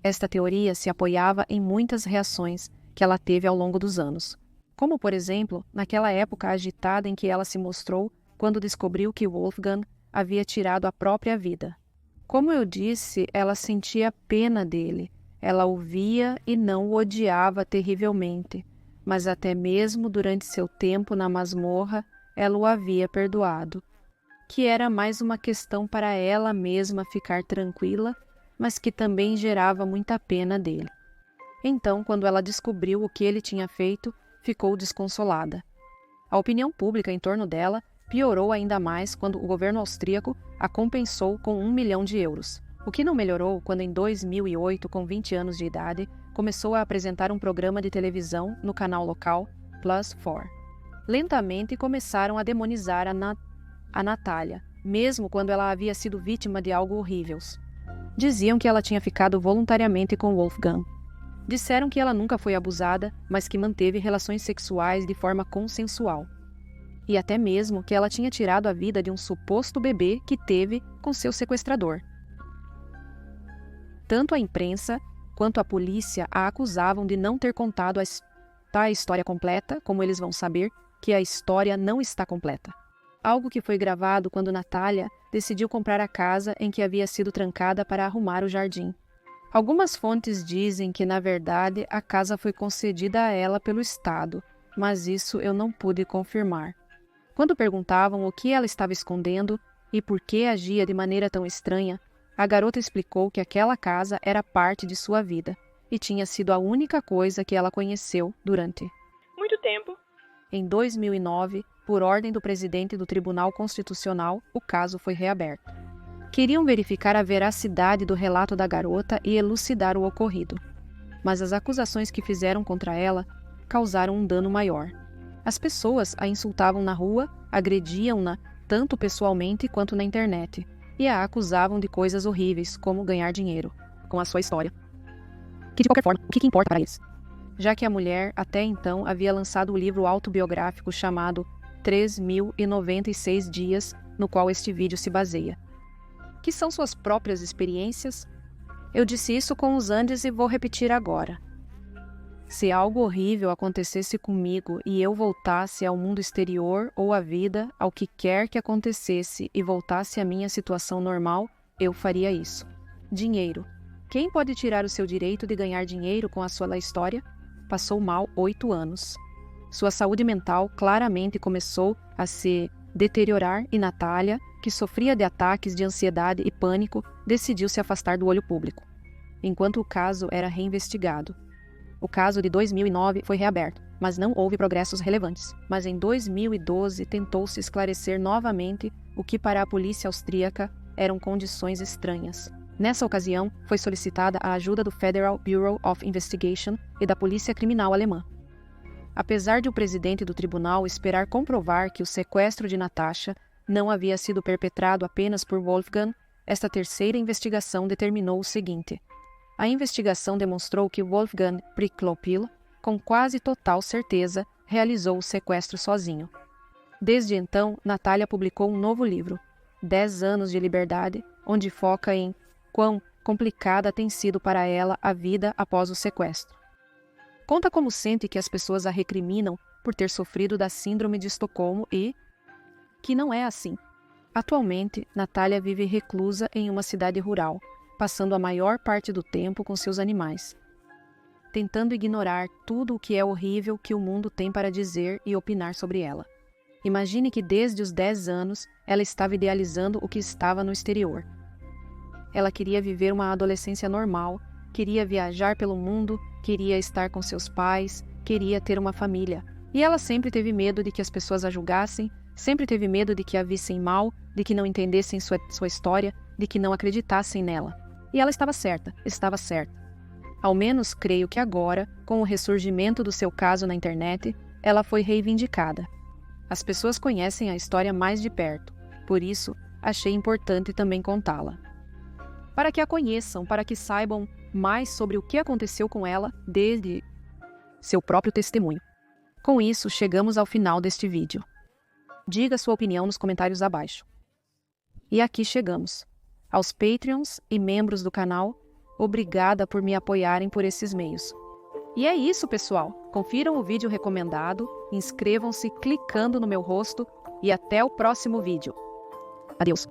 Esta teoria se apoiava em muitas reações que ela teve ao longo dos anos, como, por exemplo, naquela época agitada em que ela se mostrou quando descobriu que Wolfgang havia tirado a própria vida. Como eu disse, ela sentia pena dele, ela o via e não o odiava terrivelmente, mas até mesmo durante seu tempo na masmorra, ela o havia perdoado. que era mais uma questão para ela mesma ficar tranquila, mas que também gerava muita pena dele. Então, quando ela descobriu o que ele tinha feito, ficou desconsolada. A opinião pública em torno dela piorou ainda mais quando o governo austríaco a compensou com 1 milhão de euros, o que não melhorou quando em 2008, com 20 anos de idade, começou a apresentar um programa de televisão no canal local Plus 4. Lentamente começaram a demonizar a Natália, mesmo quando ela havia sido vítima de algo horrível. Diziam que ela tinha ficado voluntariamente com Wolfgang. Disseram que ela nunca foi abusada, mas que manteve relações sexuais de forma consensual. E até mesmo que ela tinha tirado a vida de um suposto bebê que teve com seu sequestrador. Tanto a imprensa quanto a polícia a acusavam de não ter contado a história completa, como eles vão saber que a história não está completa. Algo que foi gravado quando Natália decidiu comprar a casa em que havia sido trancada para arrumar o jardim. Algumas fontes dizem que, na verdade, a casa foi concedida a ela pelo Estado, mas isso eu não pude confirmar. Quando perguntavam o que ela estava escondendo e por que agia de maneira tão estranha, a garota explicou que aquela casa era parte de sua vida e tinha sido a única coisa que ela conheceu durante muito tempo. Em 2009, por ordem do presidente do Tribunal Constitucional, o caso foi reaberto. Queriam verificar a veracidade do relato da garota e elucidar o ocorrido. Mas as acusações que fizeram contra ela causaram um dano maior. As pessoas a insultavam na rua, agrediam-na tanto pessoalmente quanto na internet, e a acusavam de coisas horríveis, como ganhar dinheiro com a sua história. Que de qualquer forma, o que importa para eles? Já que a mulher, até então, havia lançado o livro autobiográfico chamado 3.096 Dias, no qual este vídeo se baseia. Que são suas próprias experiências? Eu disse isso com os Andes e vou repetir agora. Se algo horrível acontecesse comigo e eu voltasse ao mundo exterior ou à vida, ao que quer que acontecesse e voltasse à minha situação normal, eu faria isso. Dinheiro. Quem pode tirar o seu direito de ganhar dinheiro com a sua história? Passou mal 8 anos. Sua saúde mental claramente começou a se deteriorar e Natália, que sofria de ataques de ansiedade e pânico, decidiu se afastar do olho público, enquanto o caso era reinvestigado. O caso de 2009 foi reaberto, mas não houve progressos relevantes. Mas em 2012 tentou-se esclarecer novamente o que para a polícia austríaca eram condições estranhas. Nessa ocasião, foi solicitada a ajuda do Federal Bureau of Investigation e da Polícia Criminal Alemã. Apesar de o presidente do tribunal esperar comprovar que o sequestro de Natasha não havia sido perpetrado apenas por Wolfgang, esta terceira investigação determinou o seguinte. A investigação demonstrou que Wolfgang Priklopil, com quase total certeza, realizou o sequestro sozinho. Desde então, Natália publicou um novo livro, 10 anos de liberdade, onde foca em quão complicada tem sido para ela a vida após o sequestro. Conta como sente que as pessoas a recriminam por ter sofrido da síndrome de Estocolmo e que não é assim. Atualmente, Natália vive reclusa em uma cidade rural, passando a maior parte do tempo com seus animais, tentando ignorar tudo o que é horrível que o mundo tem para dizer e opinar sobre ela. Imagine que desde os 10 anos ela estava idealizando o que estava no exterior. Ela queria viver uma adolescência normal, queria viajar pelo mundo, queria estar com seus pais, queria ter uma família. E ela sempre teve medo de que as pessoas a julgassem, sempre teve medo de que a vissem mal, de que não entendessem sua história, de que não acreditassem nela. E ela estava certa. Ao menos creio que agora, com o ressurgimento do seu caso na internet, ela foi reivindicada. As pessoas conhecem a história mais de perto, por isso achei importante também contá-la. Para que a conheçam, para que saibam mais sobre o que aconteceu com ela desde seu próprio testemunho. Com isso, chegamos ao final deste vídeo. Diga sua opinião nos comentários abaixo. E aqui chegamos. Aos Patreons e membros do canal, obrigada por me apoiarem por esses meios. E é isso, pessoal. Confiram o vídeo recomendado, inscrevam-se clicando no meu rosto e até o próximo vídeo. Adeus.